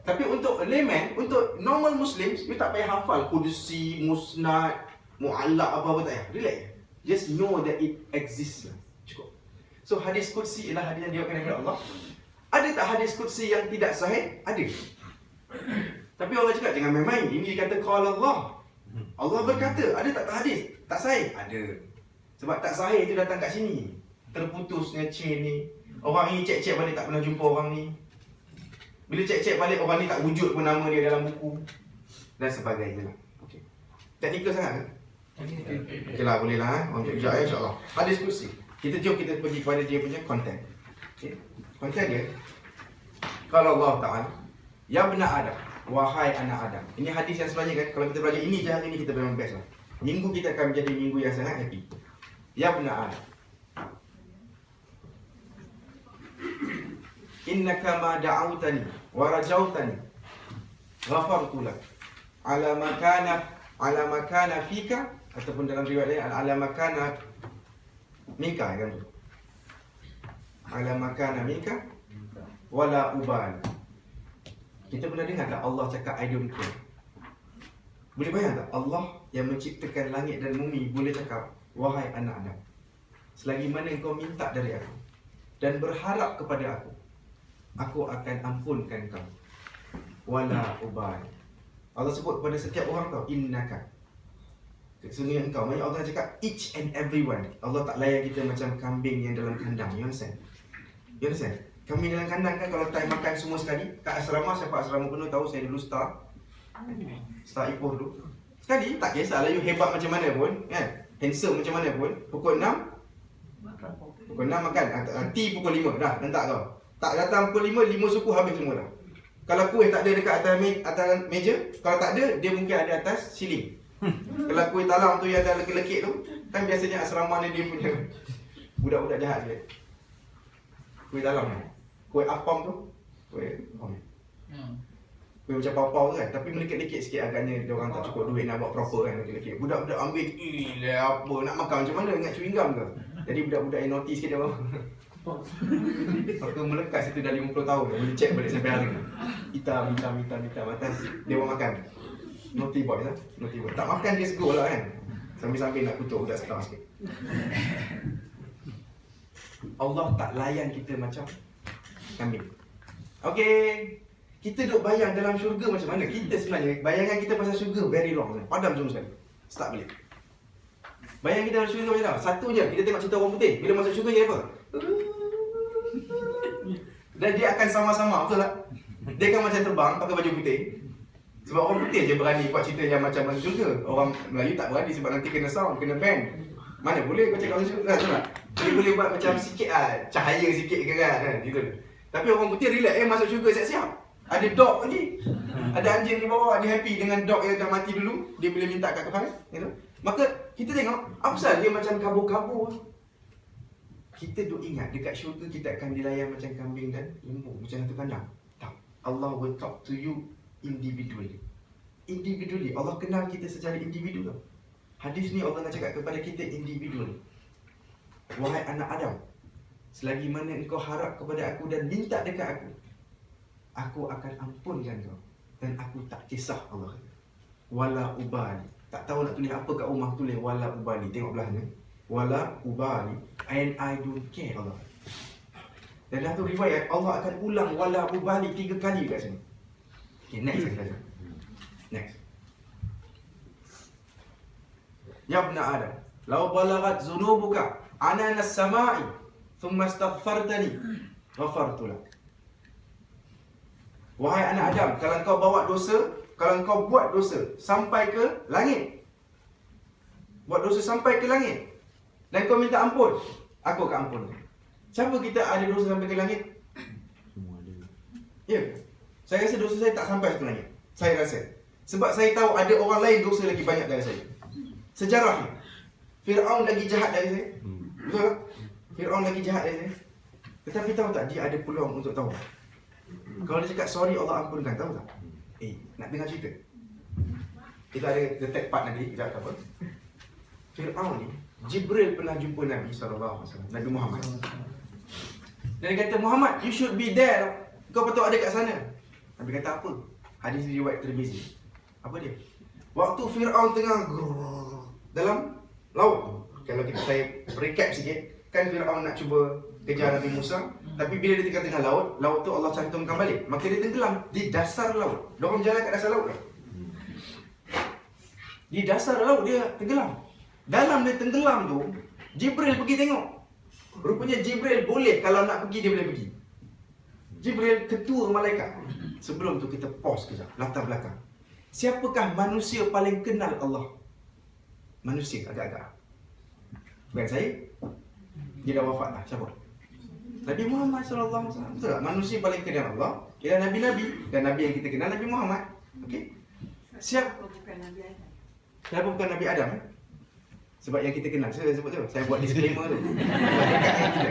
Tapi untuk layman, untuk normal Muslims, you tak payah hafal Qudsi, Musnad, Mu'allaq, apa-apa tak payah. Relax. Just know that it exists. Cukup. So hadis Qudsi ialah hadis yang diriwayatkan daripada Allah. Ada tak hadis Qudsi yang tidak sahih? Ada. Tapi orang cakap jangan main-main. Ini dikata qala Allah. Allah berkata, ada tak hadis? Tak sahih? Ada. Sebab tak sahih itu datang kat sini. Terputusnya chain ni. Orang ni cek-cek balik tak pernah jumpa orang ni. Bila cek-cek balik orang ni tak wujud pun nama dia dalam buku. Dan sebagainya lah. Okay. Teknikal sangat kan? Okey lah, boleh lah. Sekejap ya insyaAllah. Hadis Qudsi. Kita pergi kepada dia punya konten. Okay. Konten dia. Kalau Allah Ta'ala, ya bena Adam, wahai anak Adam. Ini hadis yang sebenarnya kan, kalau kita belajar ini je hari ni kita memang best lah. Minggu kita akan menjadi minggu yang sangat happy. Ya bena Adam, innaka ma da'awtani wa rajautani ghafartu lak ala makana fika, ataupun dalam riwayat lain ala makana minka kan tu. Ala makana minka wala ubal. Kita pernah dengar tak Allah cakap I don't care? Boleh bayang tak Allah yang menciptakan langit dan bumi boleh cakap, wahai anak Adam, selagi mana kau minta dari aku dan berharap kepada aku akan ampunkan kau. Wala ubal. Allah sebut kepada setiap orang tau, innaka. Sesungguhnya engkau. Maksudnya Allah cakap each and everyone. Allah tak layan kita macam kambing yang dalam kandang. You understand? You understand? Kambing dalam kandang kan kalau time makan semua sekali. Kat asrama, siapa asrama penuh tahu saya dulu star Ipoh dulu. Sekali tak kisahlah you hebat macam mana pun kan, handsome macam mana pun, pukul 6 makan. Tea pukul 5 dah letak kau. Tak datang pukul 5 suku habis semua dah. Kalau kuih tak ada dekat atas meja, kalau tak ada, dia mungkin ada atas siling. Kalau kuih talam tu yang ada lekik-lekik tu, kan biasanya asrama ni dia punya budak-budak jahat sikit. Kuih talam ni. Kuih apam tu, kuih macam pau-pau tu kan, tapi melekit-lekit sikit agaknya dia orang tak cukup duit nak buat proper kan, lekit-lekit. Budak-budak ambil, apa nak makan macam mana, ingat chewing gum ke? Jadi budak-budak yang naughty sikit dia bawa. Maka melekat situ dah 50 tahun, boleh check balik sampai hari ni. Hitam atas dia buat makan. Naughty boy lah, naughty boy. Tak makan dia sego lah kan. Sambil-sambil nak kutuk budak star sikit. Allah tak layan kita macam kambing. Okey. Kita duk bayang dalam syurga macam mana. Kita sebenarnya bayangan kita pasal syurga very long, padam semua sekali. Start balik. Bayang kita dalam syurga macam mana? Satunya kita tengok cerita orang putih. Bila masuk syurga dia apa? Dan dia akan sama-sama, betul tak? Dia akan macam terbang pakai baju putih. Sebab orang putih je berani buat cerita yang macam masuk syurga. Orang Melayu tak berani sebab nanti kena sound, kena band. Mana boleh kau cakap masuk syurga, betul tak? Dia boleh buat macam sikit cahaya sikit ke kan, gitu. Tapi orang putih relax, masuk syurga siap-siap. Ada dog lagi. Ada anjing di bawah, dia happy dengan dog yang dah mati dulu. Dia boleh minta kat Tuhan, gitu. Maka kita tengok, apa pasal dia macam kabur-kabur. Kita duk ingat dekat syurga kita akan dilayan macam kambing dan lembu, macam satu kandang. Tak. Allah will talk to you individually. Individually. Allah kenal kita secara individu tau. Hadis ni Allah nak cakap kepada kita individually. Wahai anak Adam, selagi mana engkau harap kepada aku dan minta dekat aku akan ampunkan kau. Dan aku tak kisah, Allah kata. Wala ubali. Tak tahu nak tulis apa kat rumah, tulis wala ubali. Tengok belahnya. Wala ubali. And I don't care, Allah. Dan dah tu riwayat Allah akan ulang wala ubali 3 kali kat sini. Okay, next kita. Next. Ya ibn Adam, law balaghat zunubuka anana as-sama'i thumma astaghfartani ghafartu lak. Wahai anak Adam, kalau kau bawa dosa, kalau kau buat dosa sampai ke langit, buat dosa sampai ke langit, dan kau minta ampun, aku akan ampun. Siapa kita ada dosa sampai ke langit? Semua ada. Ya. Saya rasa dosa saya tak sampai ke langit. Saya rasa. Sebab saya tahu ada orang lain dosa lagi banyak dari saya. Sejarahnya, Fir'aun lagi jahat dari saya. Betul tak? Fir'aun lagi jahat dari saya. Tetapi tahu tak, dia ada peluang untuk tahu. Kalau dia cakap sorry, Allah ampunkan, tahu tak? Nak dengar cerita? Kita ada the third part nanti, kita apa? Fir'aun ni, Jibril pernah jumpa Nabi SAW, Nabi Muhammad. Dan dia kata, Muhammad, you should be there. Kau patut ada kat sana. Nabi kata apa? Hadis riwayat Tirmizi. Apa dia? Waktu Fir'aun tengah dalam laut. Kalau saya recap sikit, kan Fir'aun nak cuba kejar Nabi Musa, tapi bila dia tengah laut, laut tu Allah cantumkan balik. Maka dia tenggelam di dasar laut. Dia orang berjalan kat dasar laut kan? Di dasar laut dia tenggelam. Dalam dia tenggelam tu, Jibril pergi tengok. Rupanya Jibril boleh, kalau nak pergi dia boleh pergi. Jibril ketua malaikat. Sebelum tu kita pause kejap, latar belakang. Siapakah manusia paling kenal Allah? Manusia agak-agak. Bukan saya. Dia dah wafat dah. Siapa? Nabi Muhammad SAW. Betul tak? Manusia paling kenal Allah ialah Nabi-Nabi. Dan Nabi yang kita kenal Nabi Muhammad. Okey. Siapa bukan Nabi Adam? Siapa bukan Nabi Adam? Sebab yang kita kenal. Saya sebut tu. Saya buat disclaimer tu. Dekat yang kita.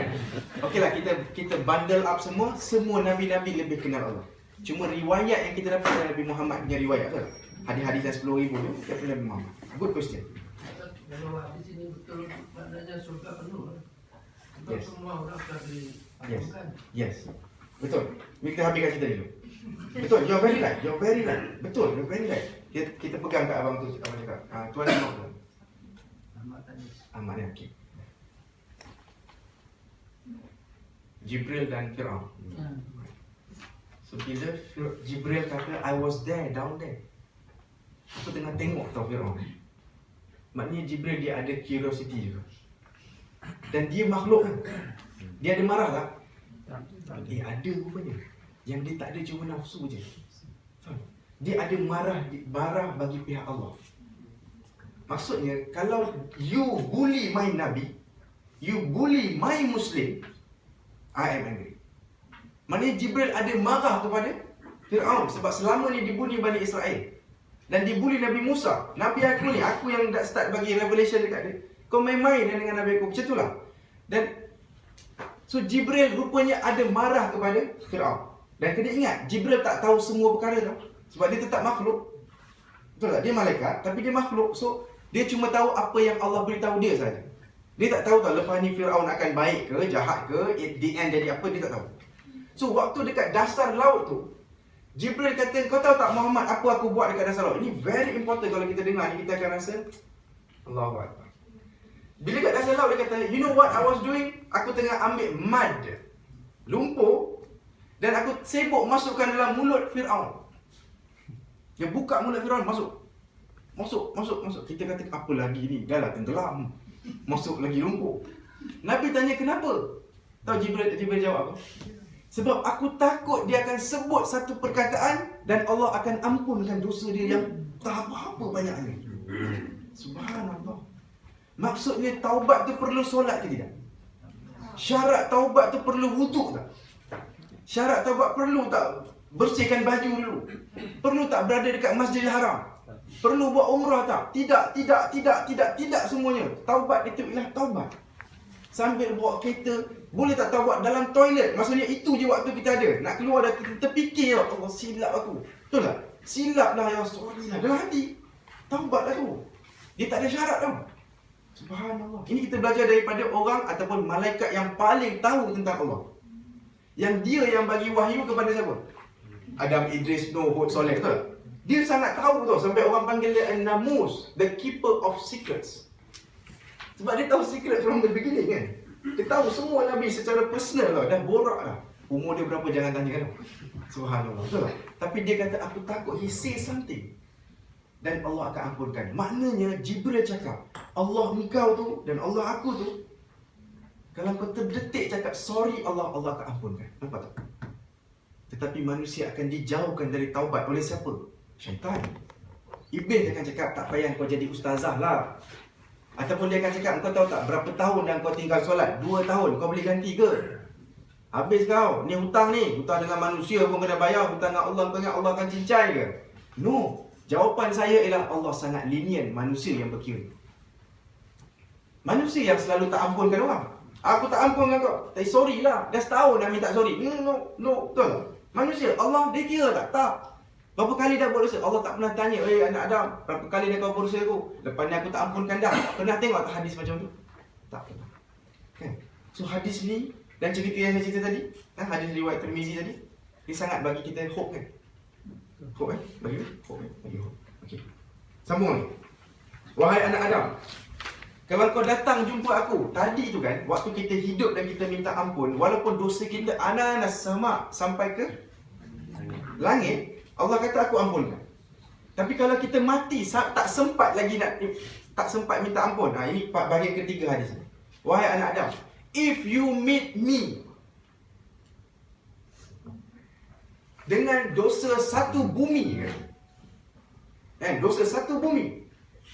Okeylah, kita bundle up semua Nabi-Nabi lebih kenal Allah. Cuma riwayat yang kita dapat dari Nabi Muhammad punya riwayat tu. Hadis-hadis yang 10,000 tu daripada Nabi Muhammad. Good question. Kalau hadis ini betul, maknanya surga penuh. Yes. Semua orang sudah diampunkan. Yes. Betul. Kita habiskan cerita dulu. Betul. You're very right. You're very right. Betul. You're very right. Kita pegang kat abang tu. Abang cakap. Tuan nak apa? Ahmad ni. Okey. Jibril dan Fir'aun. So bila Jibril kata I was there, down there, aku tengah tengok tau Fir'aun. Maknanya Jibril dia ada curiosity juga. Dan dia makhluk kan. Dia ada marah tak? Ada rupanya. Yang dia tak ada cuma nafsu je. Dia ada marah bagi pihak Allah. Maksudnya kalau you bully my Nabi, you bully my Muslim, I am angry. Maknanya Jibril ada marah kepada Fir'aun sebab selama ni dibuli Bani Israel dan dibuli Nabi Musa. Nabi aku ni, aku yang dah start bagi revelation dekat dia. Kau main-main dengan Nabi aku, macam itulah. Dan so Jibril rupanya ada marah kepada Fir'aun. Dan kena ingat, Jibril tak tahu semua perkara tau. Sebab dia tetap makhluk. Betul tak? Dia malaikat tapi dia makhluk. So dia cuma tahu apa yang Allah beritahu dia saja. Dia tak tahu lepas ni Fir'aun akan baik ke, jahat ke, at the end jadi apa, dia tak tahu. So waktu dekat dasar laut tu, Jibril kata, kau tahu tak Muhammad apa aku buat dekat dasar laut? Ini very important kalau kita dengar ni, kita akan rasa Allahu Akbar. Bila kat dasar laut dia kata, you know what I was doing? Aku tengah ambil mud, lumpur, dan aku sibuk masukkan dalam mulut Fir'aun. Dia buka mulut Fir'aun, masuk. Kita kata, apa lagi ni? Dah lah tenggelam. Masuk lagi lumpur. Nabi tanya kenapa? Tahu Jibril jawab apa? Sebab aku takut dia akan sebut satu perkataan dan Allah akan ampunkan dosa dia yang tak apa-apa banyaknya. Subhanallah. Maksudnya taubat tu perlu solat ke tidak? Syarat taubat tu perlu wuduk tak? Syarat taubat perlu tak bersihkan baju dulu? Perlu tak berada dekat Masjidil Haram? Perlu buat umrah tak? Tidak semuanya. Taubat itu ialah taubat. Sambil bawa kereta, boleh tak taubat dalam toilet? Maksudnya itu je waktu kita ada. Nak keluar dah kita terfikir, Allah silap aku. Betul tak? Silap lah ya, sorry lah. Dalam hati. Taubat lah tu. Dia tak ada syarat tau. Subhanallah. Ini kita belajar daripada orang ataupun malaikat yang paling tahu tentang Allah. Yang dia yang bagi wahyu kepada siapa? Adam, Idris, Nuh, Hud, Soleh, betul? Dia sangat tahu tau, sampai orang panggil dia An-Namus, the keeper of secrets. Sebab dia tahu secret from the beginning kan. Dia tahu semua Nabi secara personal tau, dah borak dah. Umur dia berapa jangan tanya kan. Subhanallah, betul tak? Tapi dia kata aku takut, he say something. Dan Allah akan ampunkan. Maknanya Jibril cakap, Allah engkau tu dan Allah aku tu, kalau kau terdetik cakap sorry Allah akan ampunkan. Nampak tak? Tetapi manusia akan dijauhkan dari taubat oleh siapa? Syaitan. Iblis akan cakap tak payah kau jadi ustazah lah. Ataupun dia akan cakap kau tahu tak berapa tahun dah kau tinggal solat? 2 tahun, kau boleh ganti ke? Habis kau, ni hutang dengan manusia pun kena bayar, hutang dengan Allah, kau ingat Allah akan cincai ke? No. Jawapan saya ialah Allah sangat lenient manusia yang berkira. Manusia yang selalu tak ampunkan orang. Aku tak ampunkan kau. Tapi sorry lah. Dah setahun dah minta sorry. No. Betul tak? Manusia, Allah dia kira tak? Tak. Berapa kali dah buat dosa? Allah tak pernah tanya, anak Adam, berapa kali dah kau buat dosa aku? Lepas ni aku tak ampunkan dah. Pernah tengok tak hadis macam tu? Tak pernah. Kan? So hadis ni dan cerita yang saya cerita tadi, hadis riwayat Tirmizi tadi, dia sangat bagi kita hope kan? Hope Bagi hope Bagi hope. Okey. Sambung ni. Wahai anak Adam, kalau kau datang jumpa aku tadi tu kan, waktu kita hidup dan kita minta ampun, walaupun dosa kita ananas sama sampai ke langit, Allah kata aku ampunkan. Tapi kalau kita mati tak sempat lagi tak sempat minta ampun. Ini bahagian ketiga hadis ni. Wahai anak Adam, if you meet me dengan dosa satu bumi kan, dosa satu bumi,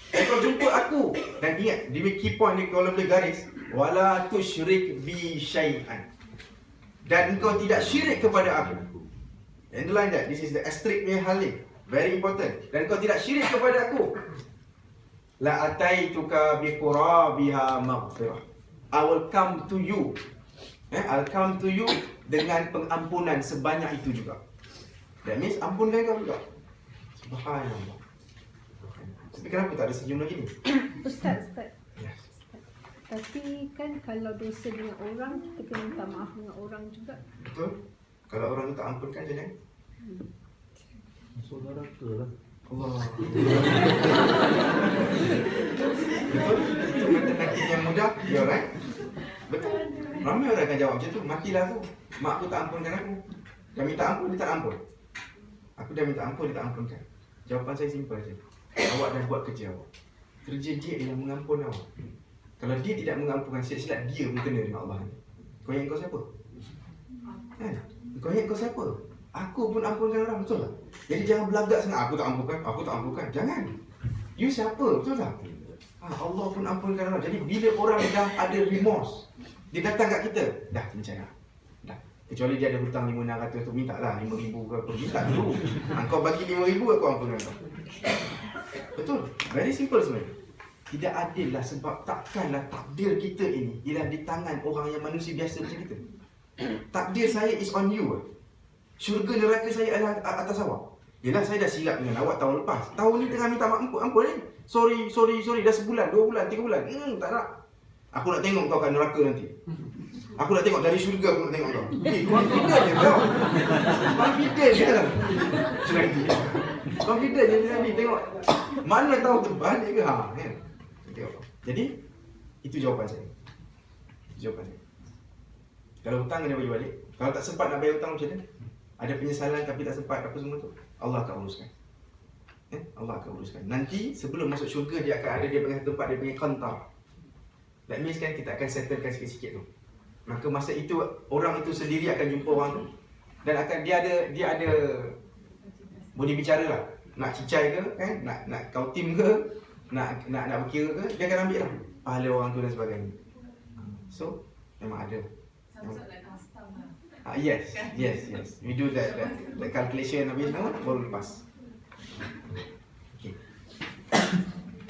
dan kau jumpa aku, dan ingat di key point ni kalau boleh garis, wala tusyrik bi syai'an, dan engkau tidak syirik kepada aku. Underline that, this is the asterisk punya hal ni, very important. Dan kau tidak syirik kepada aku, la ataituka bi qurabiha maghfirah, I will come to you, I'll come to you dengan pengampunan sebanyak itu juga. That means ampunkan kau juga. Subhanallah. Tapi kenapa tak ada senyum lagi ni? Ustaz. Yes. Tapi kan kalau dosa dengan orang, kita kena minta maaf dengan orang juga. Betul? Kalau orang tu tak ampunkan jangan. Masuk neraka lah. Allah. Betul? Itu matematik yang mudah. Ya right? Betul. Ramai orang akan jawab macam tu. Matilah aku. Mak aku tak ampunkan aku. Dah minta ampun, dia tak ampun. Aku dah minta ampun, dia tak ampunkan. Jawapan saya simple je. Awak dah buat kerja awak. Kerja dia ialah mengampun awak. Kalau dia tidak mengampunkan, silap-silap dia pun kena dengan Allah ni. Kau ingat kau siapa? Kan? Kau ingat kau siapa? Aku pun ampunkan orang, betul tak? Jadi jangan belagak sangat, aku tak ampunkan. Jangan. You siapa, betul tak? Allah pun ampunkan orang. Jadi bila orang dah ada remorse, dia datang kat kita, dah cincai lah. Dah. Kecuali dia ada hutang 5,600 tu, minta lah 5,000 ke apa. Minta dulu. Kau bagi 5,000, aku ampunkan kau. Betul? Very simple sebenarnya. Tidak adil lah, sebab takkanlah takdir kita ini ialah di tangan orang yang manusia biasa macam kita. Takdir saya is on you. Syurga neraka saya adalah atas awak. Yelah, saya dah silap dengan awak tahun lepas. Tahun ni tengah minta ampun ni. Sorry. Dah sebulan, 2 bulan, 3 bulan. Tak nak. Aku nak tengok kau kat neraka nanti. Aku nak tengok dari syurga, aku nak tengok kau. Confident je kau. Confident je lah. Confident je Nabi, tengok. Mana tahu terbalik ke? Kan? Tengok. Jadi, itu jawapan saya. Kalau hutang kena bagi balik. Kalau tak sempat nak bayar hutang macam mana? Ada penyesalan tapi tak sempat apa semua tu, Allah akan uruskan. Allah akan uruskan. Nanti sebelum masuk syurga dia akan ada dia punya tempat, dia punya qantar. That means kan kita akan settlekan sikit-sikit tu. Maka masa itu orang itu sendiri akan jumpa orang tu dan akan dia ada boleh bicara lah. Nak cicai ke kan, nak kau tim ke, nak berkira ke, dia akan ambil lah pahala orang tu dan sebagainya. So memang ada. Yes. We do that calculation habis semua baru lepas. Okay.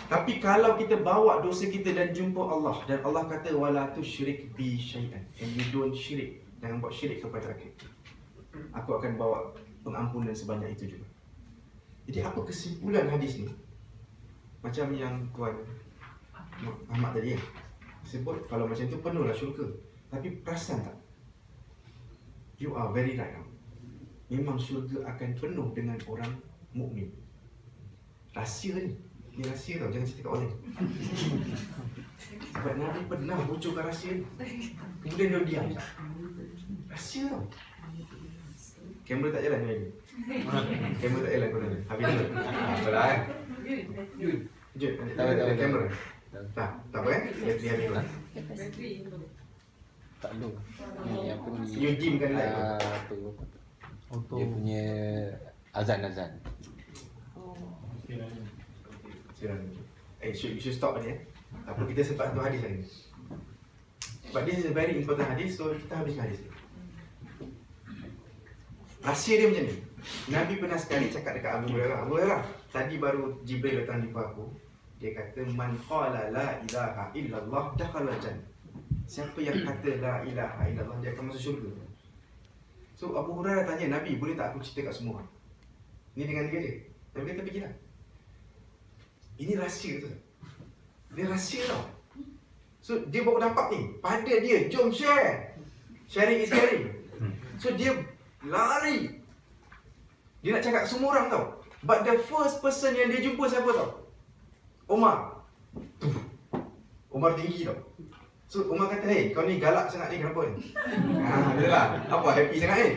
Tapi kalau kita bawa dosa kita dan jumpa Allah, dan Allah kata wala tusyrik bi syai'an, and you don't syirik, jangan buat syirik kepada aku akan bawa pengampunan sebanyak itu juga. Jadi apa kesimpulan hadis ni? Macam yang Tuan Ahmad tadi sebut, kalau macam tu penuhlah syurga. Tapi perasan tak? You are very right now. Memang syurga akan penuh dengan orang mukmin. Rahsia ni, dia rahsia tau, jangan cerita kat orang. Sebab Nabi pernah bocorkan rahsia ni, kemudian dia diam. Rahsia tau. Kamera tak jalan ni lagi. Kamera tak jalan korang ni. Habis dulu. Betul kan? Jun, ada kamera. Tak apa kan? Dia habis lah. Tak perlu. Ni apa ni? You dimkan light. Dia punya azan. You should stop ni. Apa kita sempat satu hadis lagi. But this is a very important hadis, so kita habiskan hadis ni. Rahsia dia macam ni. Nabi pernah sekali cakap dekat Abu Hurairah, tadi baru Jibril datang jumpa aku. Dia kata, man qala la ilaha illallah dakhala jannah. Siapa yang kata la ilaha illallah, dia akan masuk syurga. So Abu Hurairah tanya Nabi, boleh tak aku cerita kat semua? Ni dengan dia. Nabi kata, pergilah. Ini rahsia tu. Dia rahsia tau. So dia baru dapat ni, pada dia, jom share. Sharing is caring. So dia lari. Dia nak cakap semua orang tau. But the first person yang dia jumpa siapa tau? Umar. Umar tinggi tau. So Umar kata, hey, kau ni galak sangat ni, kenapa ni? Itulah, apa happy sangat ni?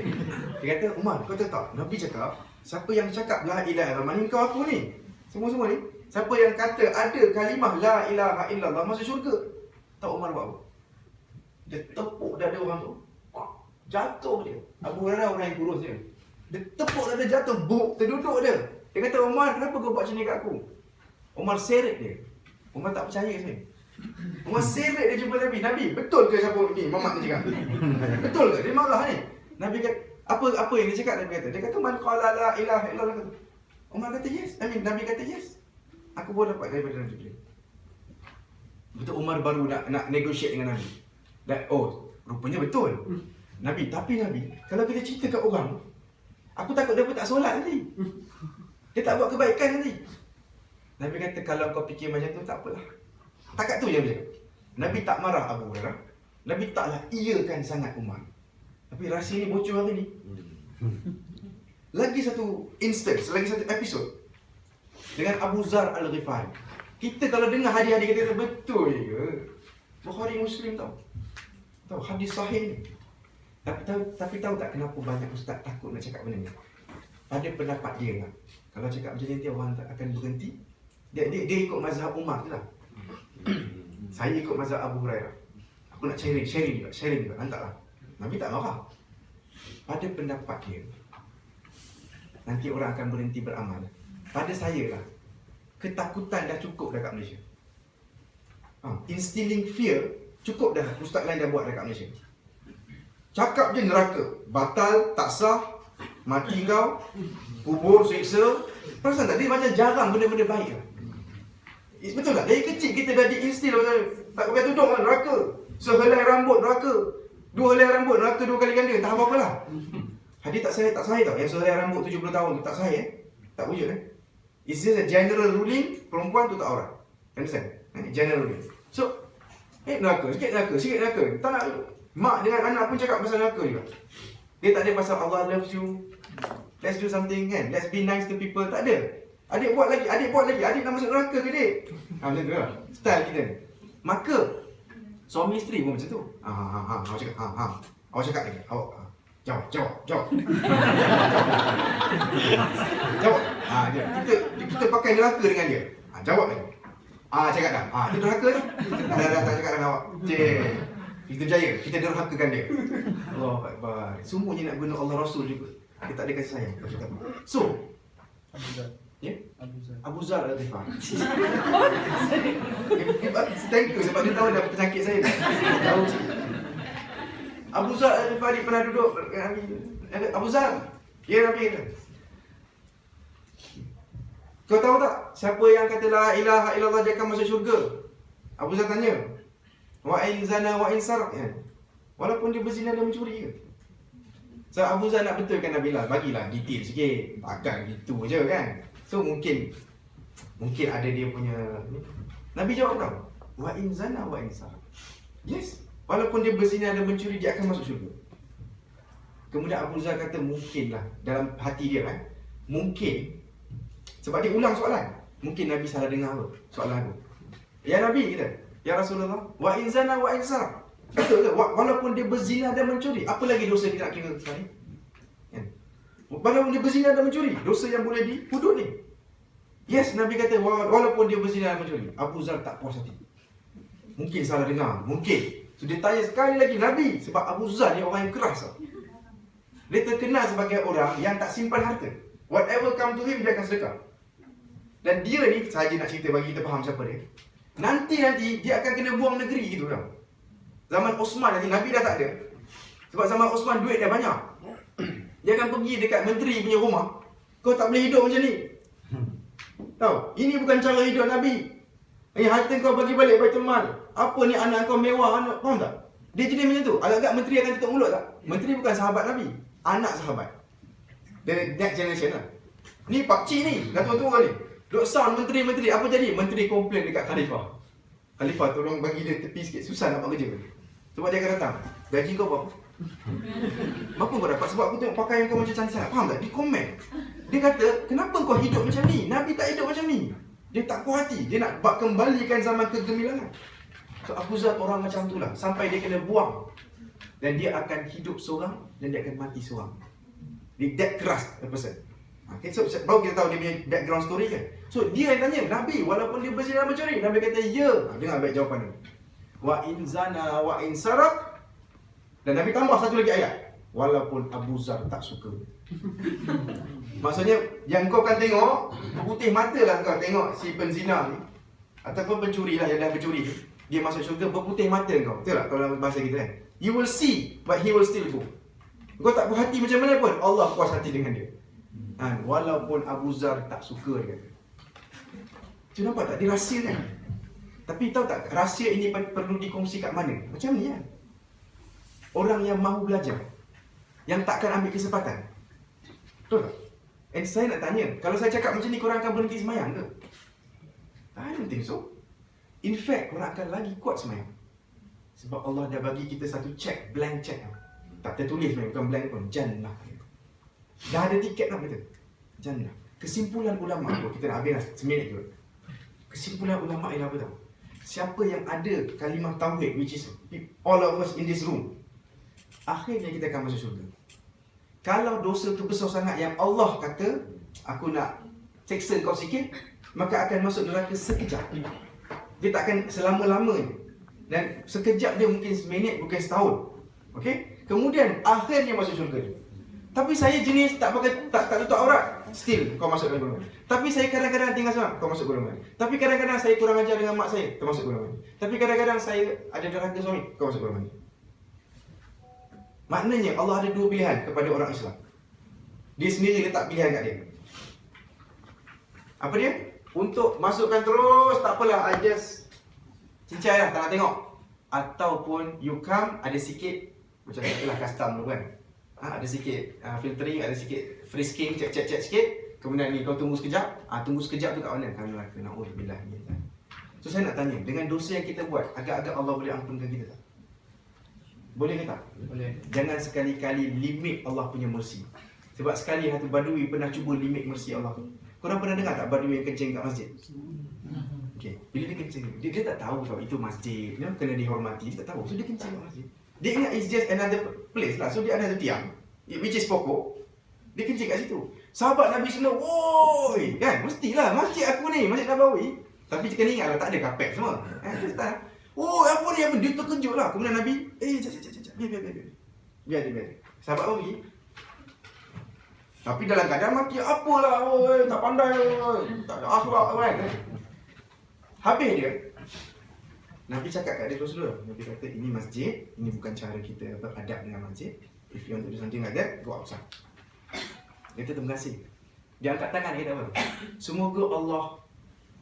Dia kata, Umar, kau tahu tak? Nabi cakap, siapa yang cakap la ilaha illallah, mana kau aku ni? Semua-semua ni. Siapa yang kata ada kalimah la ilaha illallah masuk syurga. Tahu Umar buat apa? Dia tepuk dada orang tu. Jatuh dia. Abu Hurairah orang yang kurus dia. Dia tepuk dada jatuh, buk, terduduk dia. Dia kata, Umar, kenapa kau buat macam ni kat aku? Umar seret dia. Umar tak percaya sebenarnya. Umar seret dia jumpa Nabi. Nabi, betul ke siapa ni? Mamat ni cakap. Betul ke? Dia marah ni. Nabi kata, apa yang dia cakap? Nabi kata, dia kata, man qala la ilaha illallah. Umar kata yes. Nabi kata yes. Aku baru dapat daripada Nabi. Betul Umar baru nak negotiate dengan Nabi. Dan rupanya betul. Nabi, kalau kita cerita kat orang, aku takut dia pun tak solat nanti. Dia tak buat kebaikan nanti. Nabi kata, kalau kau fikir macam tu, tak apalah. Takat tu je dia. Nabi tak marah Abu Hurairah. Nabi taklah iakan sangat Umar. Tapi rahsia ni bocor hari ni. Lagi satu instance, lagi satu episod dengan Abu Zar Al-Ghifari. Kita kalau dengar hadis-hadis kita, betul ke? Bukhari Muslim tau. Tahu hadis sahih ni. Tapi tahu tak kenapa banyak ustaz takut nak cakap benda ni? Pada pendapat dia lah. Kalau cakap macam ni, orang tak akan berhenti. Dia ikut mazhab Umar tu lah. Saya ikut mazhab Abu Hurairah. Aku nak sharing juga. Hantarlah. Nabi tak marah. Pada pendapat dia, nanti orang akan berhenti beramal. Pada saya lah, ketakutan dah cukup dekat Malaysia. Instilling fear cukup dah. Ustaz lain dah buat dekat Malaysia. Cakap je neraka, batal, tak sah, mati kau, kubur, siksa. Perasan tak? Dia macam jarang benda-benda baik lah. Betul tak? Dari kecil kita dah diinstil tak pakai tudung lah, neraka. Sehelai rambut, neraka. 2 helai rambut, neraka 2 kali ganda. Tak apa-apa lah. Hadis tak sahih tau. Yang sehelai rambut 70 tahun tu tak sahih tak wujud It's just a general ruling, perempuan tu tak aurat. Understand? General ruling. So, neraka, sikit neraka. Tak nak, mak dengan anak pun cakap pasal neraka juga. Dia tak ada pasal Allah loves you, let's do something kan, let's be nice to people. Tak ada. Adik buat lagi. Adik nak masuk neraka ke dik? Macam tu lah style kita ni. Maka suami isteri pun macam tu. Awak cakap lagi. Awak jawab. Jawab. Kita pakai neraka dengan dia. Jawab lagi. Cakap dah. Itu neraka tu. Dah cakap dengan awak. Cik. Kita berjaya, kita derhakakan dia. Allahu Akbar. Semuanya nak guna Allah Rasul juga. Dia tak ada kasih sayang. So, Abu Zar. ya, Abu Zar. Abu Zar Al-Ghifari. Thank you sebab dia tahu dah penyakit saya. Tahu. Abu Zar Al-Ghifari pernah duduk dengan Nabi. Abu Zar, ya Nabi kata. Kau tahu tak siapa yang kata la ilaha illallah dia akan masuk syurga? Abu Zar tanya. Wa in zana wa in sarak, ya. Walaupun dia berzina dan mencuri ke? So Abu Zar nak betulkan Nabi lah, bagilah detail sikit. Takkan gitu je kan. So mungkin ada dia punya Nabi jawab tau. Wa in zana wa in sarak. Yes. Walaupun dia berzina dan mencuri, dia akan masuk syurga. Kemudian Abu Zar kata mungkinlah dalam hati dia kan. Mungkin sebab dia ulang soalan. Mungkin Nabi salah dengar apa soalan aku. Ya Nabi kita, ya Rasulullah, wa in zana wa in sarak. Betul ke? Walaupun dia berzina dan mencuri, apa lagi dosa kita nak kira sekarang? Kan? Walaupun dia berzina dan mencuri, dosa yang boleh dihudud ni. Yes, Nabi kata walaupun dia berzina dan mencuri. Abu Zar tak puas hati. Mungkin salah dengar, mungkin. So dia tanya sekali lagi Nabi, sebab Abu Zar ni orang yang keras tau. Dia terkenal sebagai orang yang tak simpan harta. Whatever come to him, dia akan sedekah. Dan dia ni, sahaja nak cerita bagi kita faham siapa dia. Nanti dia akan kena buang negeri gitu tau. Zaman Osman nanti, Nabi dah tak ada. Sebab zaman Osman duit dah banyak. Dia akan pergi dekat menteri punya rumah. Kau tak boleh hidup macam ni. Tahu, ini bukan cara hidup Nabi. Harta kau bagi balik Baitul Mal. Apa ni anak kau mewah, anak, faham tak? Dia jenis macam tu. Agak-agak menteri akan tutup mulut tak? Menteri bukan sahabat Nabi, anak sahabat. The next generation lah. Ni pakcik ni, dah tua-tua ni. Duk sound menteri-menteri, apa jadi? Menteri komplain dekat Khalifah. Khalifah tolong bagi dia tepi sikit, susah nak buat kerja. Sebab dia akan datang, gaji kau berapa? Berapa kau dapat? Sebab aku tengok pakaian kau macam cantik sangat. Faham tak? Dia komen. Dia kata, kenapa kau hidup macam ni? Nabi tak hidup macam ni. Dia tak puas hati. Dia nak kembalikan zaman kegemilangan. So Abu Zar orang macam tu lah. Sampai dia kena buang. Dan dia akan hidup seorang dan dia akan mati seorang. Dia that keras the person. Okay, so baru kita tahu dia punya background story kan. So dia yang tanya Nabi, walaupun dia berzina dan mencuri, Nabi kata ya. Dengar baik jawapan dia. Wa in zana wa in sarak. Dan Nabi tambah satu lagi ayat. Walaupun Abu Zar tak suka. Maksudnya yang kau akan tengok, putih mata lah kau tengok si penzina ni ataupun pencuri lah yang dah mencuri ni, dia masuk syurga berputih mata kau. Betul tak kalau dalam bahasa kita kan? You will see but he will still go. Kau tak puas hati macam mana pun, Allah puas hati dengan dia. Walaupun Abu Zar tak suka dia kata. Cuma nampak tak? Dia rahsia kan? Tapi tahu tak, rahsia ini perlu dikongsi kat mana? Macam ni kan? Orang yang mahu belajar, yang takkan ambil kesempatan. Betul tak? And saya nak tanya, kalau saya cakap macam ni, korang akan berhenti semayang ke? I don't think so. In fact, korang akan lagi kuat semayang. Sebab Allah dah bagi kita satu check, blank check. Tak tertulis semayang, bukan blank pun, jannah. Dah ada tiket dah kata, jannah. Kesimpulan ulama' tu, kita nak habis seminit juga. Kesimpulan ulama' ialah apa tahu? Siapa yang ada kalimah tauhid, which is all of us in this room, akhirnya kita akan masuk syurga. Kalau dosa tu besar sangat yang Allah kata, aku nak seksa kau sikit, maka akan masuk neraka sekejap. Dia takkan selama-lamanya. Dan sekejap dia mungkin seminit, bukan setahun. Okey? Kemudian akhirnya masuk syurga dia. Tapi saya jenis tak pakai tak tutup aurat, still kau masuk dalam golongan. Tapi saya kadang-kadang tinggal seorang, kau masuk golongan. Tapi kadang-kadang saya kurang ajar dengan mak saya, termasuk golongan. Tapi kadang-kadang saya ada derhaka suami, kau masuk golongan. Maknanya Allah ada dua pilihan kepada orang Islam. Dia sendiri letak pilihan kat dia. Apa dia? Untuk masukkan terus, tak apalah, I just cincai lah, tak nak tengok. Ataupun you come, ada sikit, macam itulah custom tu kan. Ada sikit filtering, ada sikit frisking, check sikit. Kemudian ni kau tunggu sekejap. Tunggu sekejap tu kat mana? Kat neraka. Na'udzubillah. So saya nak tanya, dengan dosa yang kita buat, agak-agak Allah boleh ampunkan kita tak? Boleh ke tak? Boleh. Jangan sekali-kali limit Allah punya mercy. Sebab sekali satu badui pernah cuba limit mercy Allah. Korang pernah dengar tak badui yang kencing kat masjid? Okay. Bila dia kencing, dia tak tahu tau itu masjid, kena dihormati, dia tak tahu. So dia kencing kat masjid. Dia ingat it's just another place lah. So dia ada satu tiang, which is pokok. Dia kencing kat situ. Sahabat Nabi semua, woi, kan? Mestilah masjid aku ni, Masjid Nabawi. Tapi kena ingat lah, tak ada kapek semua. Dia tak, Oh, apa ni? Apa? Dia terkejut lah. Kemudian Nabi, jap. Biar dia. Sahabat pun pergi. Tapi dalam keadaan maki, apalah, oi, tak pandai, oi, tak ada akhlak kan. Habis dia, Nabi cakap kat dia terus dulu. Nabi kata, ini masjid, ini bukan cara kita beradab dengan masjid. If you want to do something like that, go outside. Dia kata, terima kasih. Dia angkat tangan, dia kata apa? Semoga Allah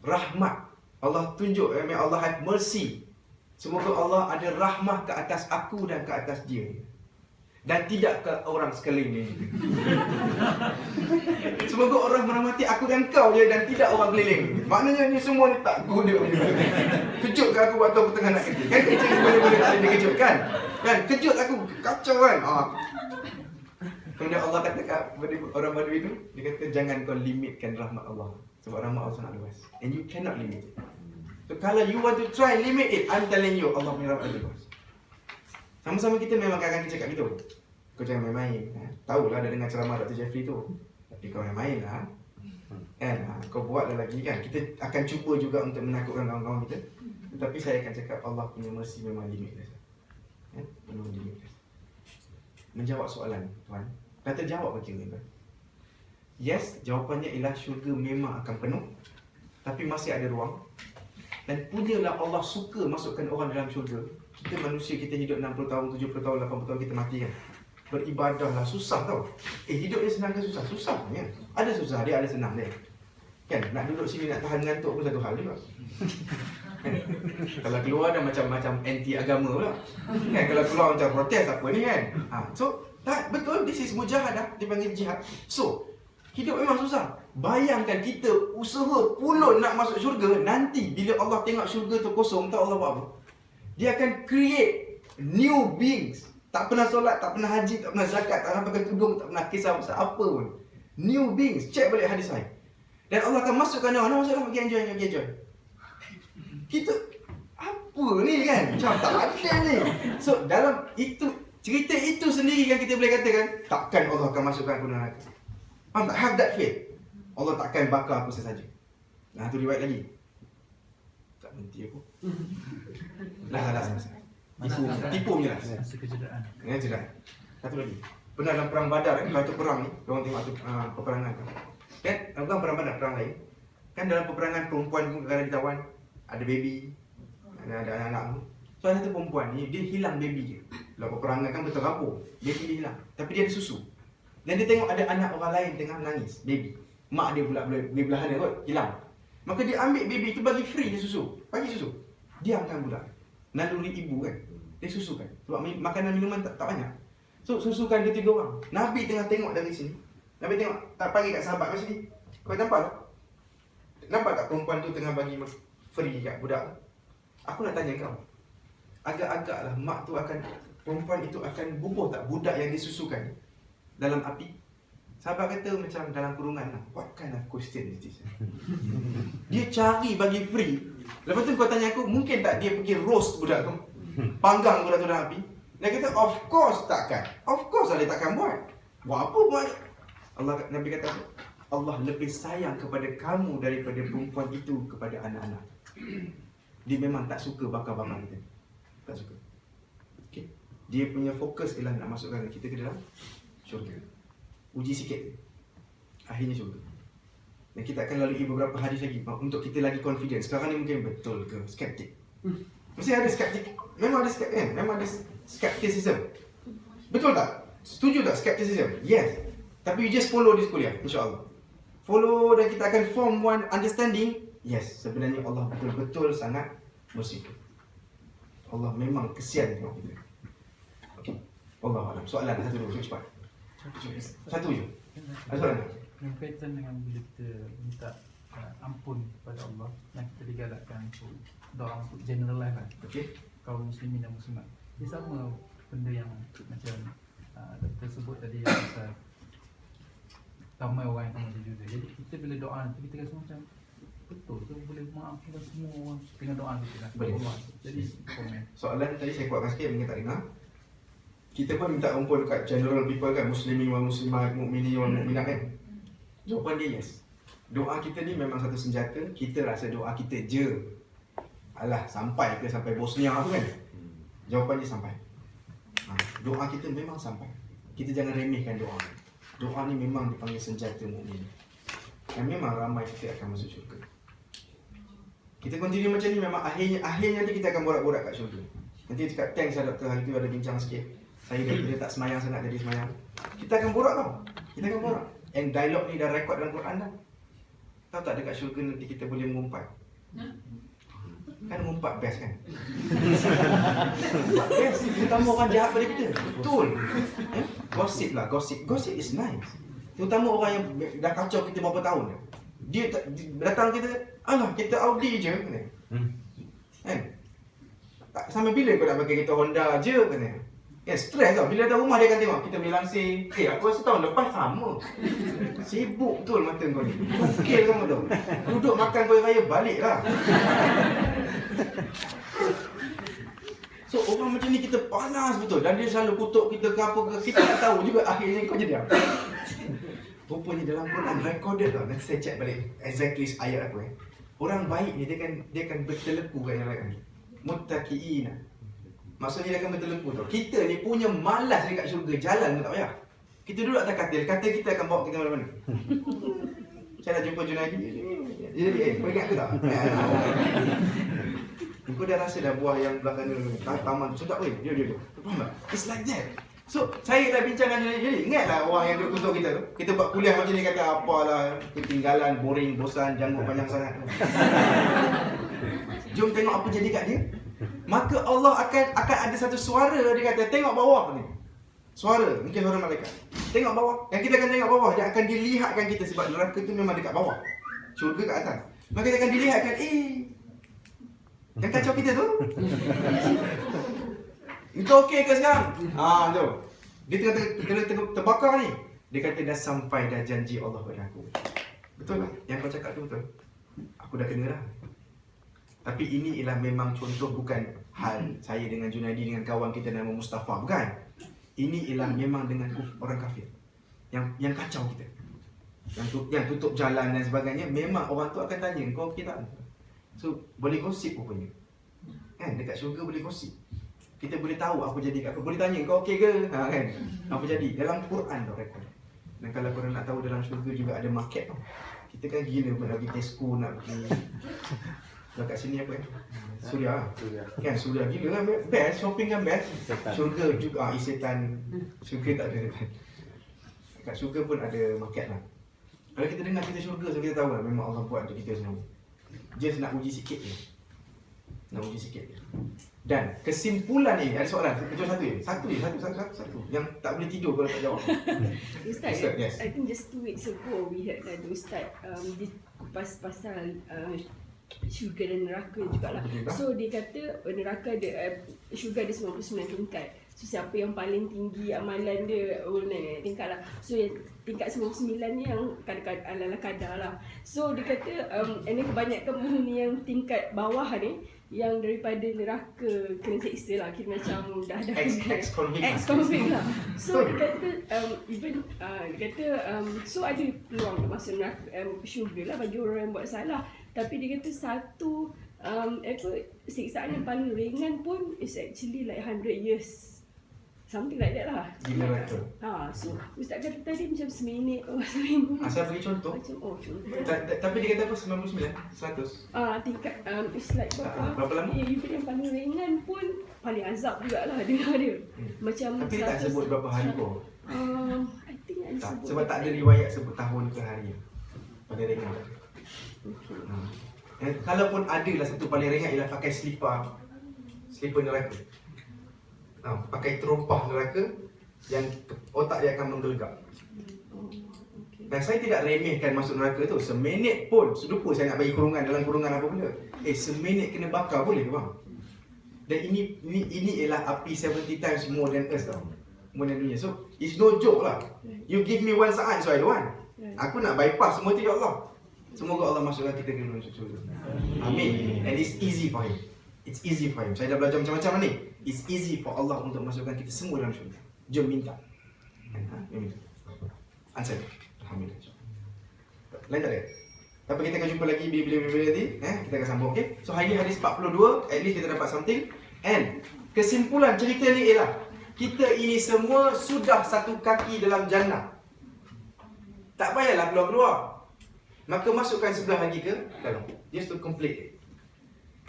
rahmat. Allah tunjuk, may Allah have mercy. Semoga Allah ada rahmah ke atas aku dan ke atas dia. Dan tidak ke orang sekeliling ini. Semoga orang merahmati aku dan kau je dan tidak orang keliling. Maknanya ni semua ni tak guna. Kejut ke aku waktu aku tengah nak kerja. Kan kerja ni boleh-boleh tak ada dia kejut kan? Kan kejut aku, kacau kan? Kemudian Allah kata kepada orang Badui itu, dia kata jangan kau limitkan rahmat Allah. Sebab rahmat Allah sangat luas. And you cannot limit it. So kalau you want to try limit it, I'm telling you, Allah punya rahmat luas. Sama-sama kita memang kadang-kadang cakap gitu. Kau jangan main-main. Tahulah dah dengar ceramah Dr. Jeffrey tu. Tapi kau main-main lah. Kan? Kau buat lagi kan. Kita akan cuba juga untuk menakutkan kawan-kawan kita. Tetapi saya akan cakap Allah punya mercy memang limitless. Memang limitless. Menjawab soalan tuan. Dah terjawab bagi tuan. Yes, jawapannya ialah syurga memang akan penuh. Tapi masih ada ruang. Dan punyalah Allah suka masukkan orang dalam syurga. Kita manusia, kita hidup 60 tahun, 70 tahun, 80 tahun kita mati kan. Beribadahlah susah tau. Hidup dia senang ke susah? Susah ya. Ada susah dia, ada senang dia. Kan, nak duduk sini nak tahan ngantuk pun satu hal juga. Kan? Kalau keluar dah macam-macam anti agama pula. Kan, kalau keluar macam protes apa ni kan. So, tak, betul, this is mujahadah, dipanggil jihad. So, hidup memang susah. Bayangkan kita usaha pulun nak masuk syurga, nanti bila Allah tengok syurga tu kosong, tahu Allah buat apa? Dia akan create new beings. Tak pernah solat, tak pernah haji, tak pernah zakat, tak pernah pakai tudung, tak pernah kisah pasal apa pun. New beings. Check balik hadis lain. Dan Allah akan masukkan orang, masuklah pergi enjoy. Kita, apa ni kan? Macam tak ada ni. So, dalam itu, cerita itu sendiri kan kita boleh katakan, takkan Allah akan masukkan aku neraka. Faham tak? Have that faith. Allah takkan bakar aku sesaja. Nah, tu riwayat lagi. Tak berhenti aku. Dah. Tipu punya lah. Masa kecederaan. Ya, tidak. Satu lagi. Pernah dalam perang Badar kan, waktu perang ni, orang tengok tu peperangan kan. Kan, bukan perang Badar, perang lain. Kan dalam peperangan perempuan pun kadang ditawan, ada baby, ada anak-anak tu. So ada satu perempuan ni, dia hilang baby dia. Dalam peperangan kan berterampur, baby dia hilang. Tapi dia ada susu. Dan dia tengok ada anak orang lain tengah menangis, baby. Mak dia pula di belahan dia kot, hilang. Maka dia ambil baby tu bagi free dia susu. Bagi susu. Diamkan budak. Naluri ibu kan. Dia susukan. Sebab makanan minuman tak banyak. So susukan dia 3 orang. Nabi tengah tengok dari sini. Nabi tengok, tak panggil kat sahabat kat sini. Kau nampak tak? Nampak tak perempuan tu tengah bagi free kat budak tu? Aku nak tanya kau. Agak-agaklah mak tu akan, perempuan itu akan bubuh tak budak yang disusukan dalam api? Sahabat kata macam dalam kurungan lah. What kind of question is this? Dia cari bagi free. Lepas tu kau tanya aku, mungkin tak dia pergi roast budak tu? Panggang budak tu dalam api? Dia kata, of course takkan. Of course lah dia takkan buat. Buat apa buat? Nabi kata, Allah lebih sayang kepada kamu daripada perempuan itu kepada anak-anak. Dia memang tak suka bakar-bakar kita. Tak suka. Okay. Dia punya fokus ialah nak masukkan kita ke dalam syurga. Uji sikit. Akhirnya syurga. Dan kita akan lalui beberapa hadis lagi untuk kita lagi confident. Sekarang ni mungkin betul ke? Skeptik. Mesti ada skeptik. Memang ada skeptik kan? Memang ada skepticism. Betul tak? Setuju tak skepticism? Yes. Tapi you just follow this kuliah, insya-Allah. Follow dan kita akan form one understanding. Yes, sebenarnya Allah betul-betul sangat merciful. Allah memang kesian tengok kita. Okey. Wallahualam. Soalan satu dulu, cepat. Satu je. Ada soalan? Yang berkaitan dengan bila kita minta ampun kepada Allah dan kita digalakkan untuk doa untuk generalize lah. Okey. Kaum muslimin dan muslimat. Dia sama benda yang macam doktor sebut tadi yang pasal ramai orang yang masuk juga. Jadi kita bila doa nanti kita rasa macam betul ke boleh maafkan semua orang dengan doa kita lah. Boleh. Jadi komen. Soalan tadi saya kuatkan sikit mungkin tak dengar. Kita pun minta ampun dekat general people kan, muslimin wal muslimat, mukminin wal mukminat kan. Jawapan dia yes. Doa kita ni memang satu senjata. Kita rasa doa kita je alah sampai ke sampai Bosnia tu kan? Jawapannya sampai. Doa kita memang sampai. Kita jangan remehkan doa. Doa ni memang dipanggil senjata mukmin. Dan memang ramai kita akan masuk syurga. Kita continue macam ni memang akhirnya nanti kita akan borak-borak kat syurga. Nanti dekat tank saya doktor hari tu ada bincang sikit. Saya dia tak semayang sangat jadi semayang. Kita akan borak tau. Kita akan borak. And dialog ni dah rekod dalam Quran dah. Tahu tak dekat syurga nanti kita boleh mengumpat. Kan mengumpat best kan? Mengumpat best. Terutama orang jahat pada kita. Betul. Gossip lah, gossip. Gossip is nice. Terutama orang yang dah kacau kita berapa tahun. Dia datang kita, alah kita Audi je. Kan? Sampai bila kau nak pakai kereta Honda je? Stres tau. Bila datang rumah dia akan tengok kita melangsing. Aku rasa tahun lepas sama. Sibuk betul mata kau ni. Cukil kamu tu. Duduk makan kuih raya balik lah. So orang macam ni kita panas betul. Dan dia selalu kutuk kita ke apa ke. Kita tak tahu juga akhirnya kau jadi apa. Rupanya dalam Quran recorded tau. Nanti saya check balik exactly ayat apa. Orang baik ni dia akan bertelepu kat yang lain. Muttaqiina. Maksudnya dia akan bertelepu tau. Kita ni punya malas dekat syurga, jalan pun tak payah. Kita duduk atas katil kita akan bawa kita mana-mana. Saya nak jumpa Junaidi. Jadi, kau ingat ke tak? Kau dah rasa dah buah yang belakang ni, taman tu sedap weh. Dia. Faham tak? It's like that. So, saya dah bincang dengan Junaidi. Jadi, ingatlah orang yang duduk kutuk kita tu. Kita buat kuliah macam ni kata apalah, ketinggalan, boring, bosan, janggut panjang sangat. Jom tengok apa jadi kat dia. Maka Allah akan ada satu suara dia kata tengok bawah ni. Suara, mungkin suara malaikat. Tengok bawah. Yang kita akan tengok bawah, dia akan dilihatkan kita sebab neraka tu memang dekat bawah. Syurga kat atas. Maka dia akan dilihatkan, yang kacau kita tu. Itu okey ke sekarang? Tu. Dia tengah terbakar ni. Dia kata dah sampai dah janji Allah pada aku. Betul lah. Yang kau cakap tu betul. Aku dah kena dah. Tapi ini ialah memang contoh, bukan hal saya dengan Junaidi dengan kawan kita nama Mustafa, bukan. Ini ialah memang dengan orang kafir yang kacau kita, yang tutup jalan dan sebagainya. Memang orang tu akan tanya kau okey tak. So boleh gosip rupanya kan, dekat syurga boleh gosip. Kita boleh tahu apa jadi kat kau, boleh tanya kau okey ke kan, apa jadi dalam Quran tu rekod. Dan kalau korang nak tahu dalam syurga juga ada market tau. Kita kan gila nak pergi Tesco, nak pergi kat sini apa Suria. Kan Suria gila kan, best, shopping kan best. Syurga juga Isetan. Syurga tak ada dekat. Kat syurga pun ada market lah. Kalau kita dengar kita syurga, so kita tahu lah memang Allah buat untuk kita semua. Just nak uji sikit je. Dan kesimpulan ni, ada soalan, kecuali satu je. Satu. Yang tak boleh tidur kalau tak jawab. Ustaz, yes. I think just 2 weeks ago we heard that Ustaz dia kupas pasal syurga dan neraka jugalah. So dia kata neraka ada, syurga ada 99 tingkat. So siapa yang paling tinggi amalan dia, tingkat lah. So yang tingkat 99 ni yang ala-ala kadar lah. So dia kata and kebanyakan penghuni yang tingkat bawah ni yang daripada neraka kena seksa lah, kira macam dah ex-convict lah. So dia kata dia kata so ada peluang masuk neraka syurga lah bagi orang yang buat salah. Tapi dia kata satu siksaan yang paling ringan pun is actually like 100 years. Something like that lah. Gila betul. So Ustaz kata tadi macam seminit atau seminggu. Saya bagi contoh. Macam contoh. Tapi dia kata apa 99, 100. Tingkat it's like berapa lama? Even yang paling ringan pun paling azab jugalah dengar dia. Macam tapi dia tak sebut berapa hari pun. I think ada tak, sebut. sebab tak ada riwayat sebut tahun ke hari. Paling ringan. Okay. Kalaupun ada lah satu paling ringan ialah pakai slipper neraka. Pakai terompah neraka yang otak dia akan menggelegak. Dan saya tidak remehkan masuk neraka tu. Seminit pun, lupa saya nak bagi kurungan, dalam kurungan apa benda. Seminit kena bakar boleh ke bang? Dan ini ialah api 70 times more than us tau. More than dunia. So, it's no joke lah. You give me 1 saat, so I don't want. Aku nak bypass semua tu, ya Allah. Semoga Allah masukkan kita ke dalam syurga. Amin. And it's easy for him. It's easy for him. Saya dah belajar macam-macam ni. It's easy for Allah untuk masukkan kita semua dalam syurga. Jom minta. Jom minta. Answer. Alhamdulillah. Lain tak ada? Tapi kita akan jumpa lagi bila nanti. Kita akan sambung, okay? So hari hadis 42, at least kita dapat something. And kesimpulan cerita ni ialah kita ini semua sudah satu kaki dalam jannah. Tak payahlah keluar-keluar. Maka masukkan sebelah lagi ke dalam. Just to complete it.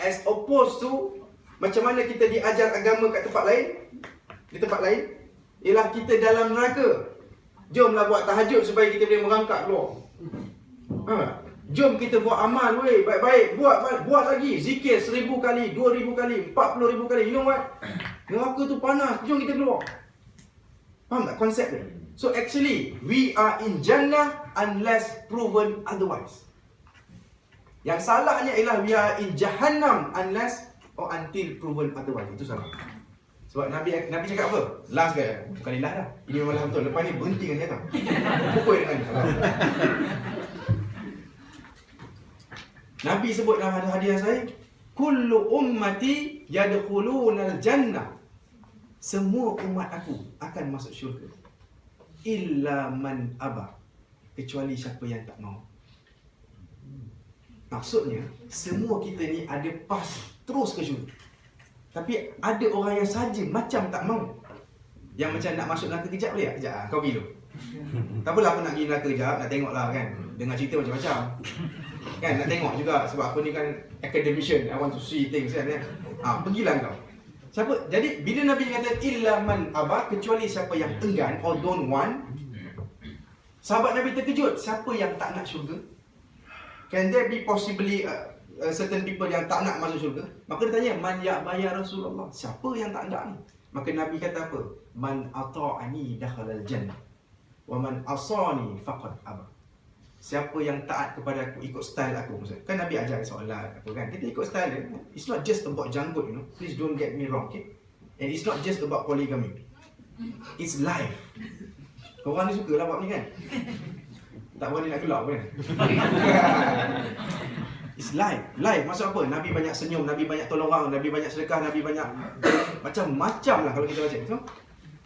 As opposed to macam mana kita diajar agama kat tempat lain, di tempat lain, ialah kita dalam neraka. Jomlah buat tahajud supaya kita boleh merangkak keluar. Jom kita buat amal weh, baik-baik, buat lagi zikir 1000 kali, 2000 kali, 40,000 kali. You know what? Neraka tu panas, jom kita keluar. Faham tak konsep dia? So actually, we are in Jannah unless proven otherwise. Yang salahnya ialah we are in Jahannam unless or until proven otherwise. Itu salah. Sebab Nabi cakap apa? Last guy. Bukan last dah. Ini memang last betul. Lepas ni berhenti dengan saya tau. Pukul dengan ni. Nabi sebut dalam hadis saya, kullu ummati yadkhulunal jannah. Semua umat aku akan masuk syurga. Illa man aba. Kecuali siapa yang tak mau. Maksudnya, semua kita ni ada pas terus ke syurga. Tapi ada orang yang saja macam tak mau. Yang macam nak masuk neraka kejap boleh tak? Kejap kau pergi dulu. Tak apalah aku nak pergi neraka kejap, nak tengoklah kan. Dengar cerita macam-macam. Kan nak tengok juga sebab aku ni kan academician, I want to see things kan. Pergilah kau. Siapa? Jadi bila Nabi kata illa man aba, kecuali siapa yang enggan or don't want. Sahabat Nabi terkejut, siapa yang tak nak syurga? Can there be possibly certain people yang tak nak masuk syurga? Maka dia tanya, man ya'ba ya Rasulullah? Siapa yang tak nak ni? Maka Nabi kata apa? Man ata'ani dakhalal jannah wa man asani faqad aba. Siapa yang taat kepada aku, ikut style aku. Maksud, kan Nabi ajar solat apa kan. Kita ikut style dia. It's not just about janggut, you know. Please don't get me wrong, okay? And it's not just about polygamy. It's life. Korang ni suka lah buat ni kan? Tak berani nak gelap kan? It's life. Life maksud apa? Nabi banyak senyum, Nabi banyak tolong orang, Nabi banyak sedekah, Nabi banyak macam-macam lah kalau kita baca.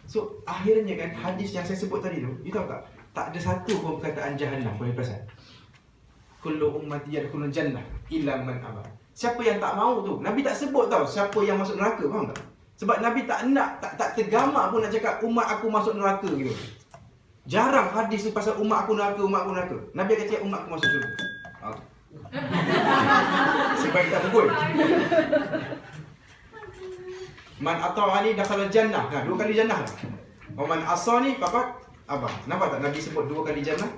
So akhirnya kan hadis yang saya sebut tadi tu, you tahu tak? Tak ada satu pun perkataan jahannam, boleh perasan. Kullu ummati yadkhulun jannah illa man aba. Siapa yang tak mau tu, Nabi tak sebut tau siapa yang masuk neraka, faham tak? Sebab Nabi tak nak, tak tergamak pun nak cakap umat aku masuk neraka gitu. Jarang hadis ni pasal umat aku neraka, umat aku neraka. Nabi akan cakap umat aku masuk syurga. Sebaik tak pukul. Man ata'ani dakhala jannah. Nah, 2 kali jannah lah. Wa man asani faqad aba. Nampak tak Nabi sebut 2 kali jannah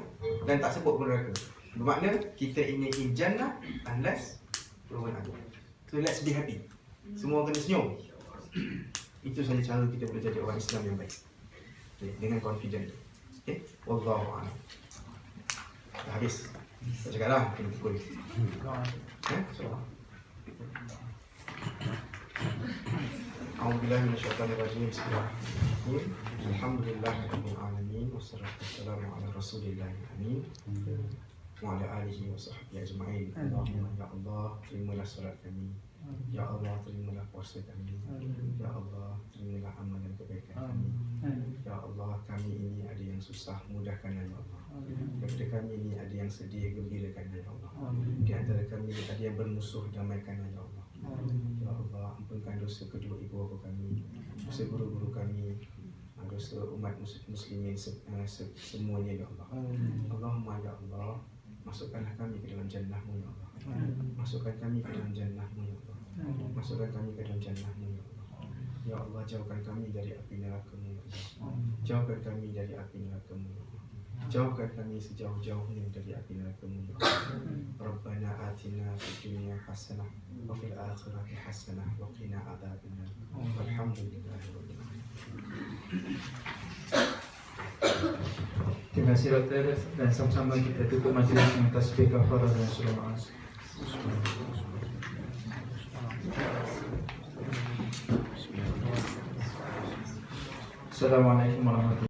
dan tak sebut pun neraka. Bermakna kita ini in jannah unless proven otherwise. So let's be happy. Semua kena senyum. Itu saja cara kita boleh jadi orang Islam yang baik. Okay, dengan confident. Okay, wallahu a'lam. Dah habis. Tak cakap dah, kena pukul. A'udzubillahi minasyaitanir rajim. Bismillahirrahmanirrahim. Alhamdulillahirabbil alamin wassalatu wassalamu ala rasulillahil amin wa ala alihi wa sahbihi ajma'in. Allahumma ya Allah, terimalah salat kami. Ya Allah, terimalah puasa kami. Ya Allah, terimalah amalan kebaikan kami. Ya Allah, kami ini ada yang susah, mudahkan ya Allah. Daripada kami ini ada yang sedih, gembirakan ya Allah. Di antara kami ada yang bermusuh, damaikan ya Allah. Ya Allah, ampunkan dosa kedua ibu bapa kami, dosa guru-guru kami, dosa umat muslimin semuanya ya Allah. Allahumma ya Allah, masukkanlah kami ke dalam jannah-Mu ya Allah. Masukkan kami ke dalam jannah-Mu ya Allah. Masukkan kami ke dalam jannah-Mu ya Allah. Ya Allah, jauhkan kami dari api neraka-Mu ya Allah. Jauhkan kami dari api neraka-Mu ya Allah. Jauhkan kami sejauh-jauhnya dari api neraka-Mu ya Allah. Rabbana atina fid dunya hasanah wa fil akhirati hasanah wa qina adzabannar. Walhamdulillahirabbil alamin. Terima kasih doktor dan sama-sama kita tutup majlis dengan tasbih kafarah dan surah Al-As. Assalamualaikum warahmatullahi wabarakatuh.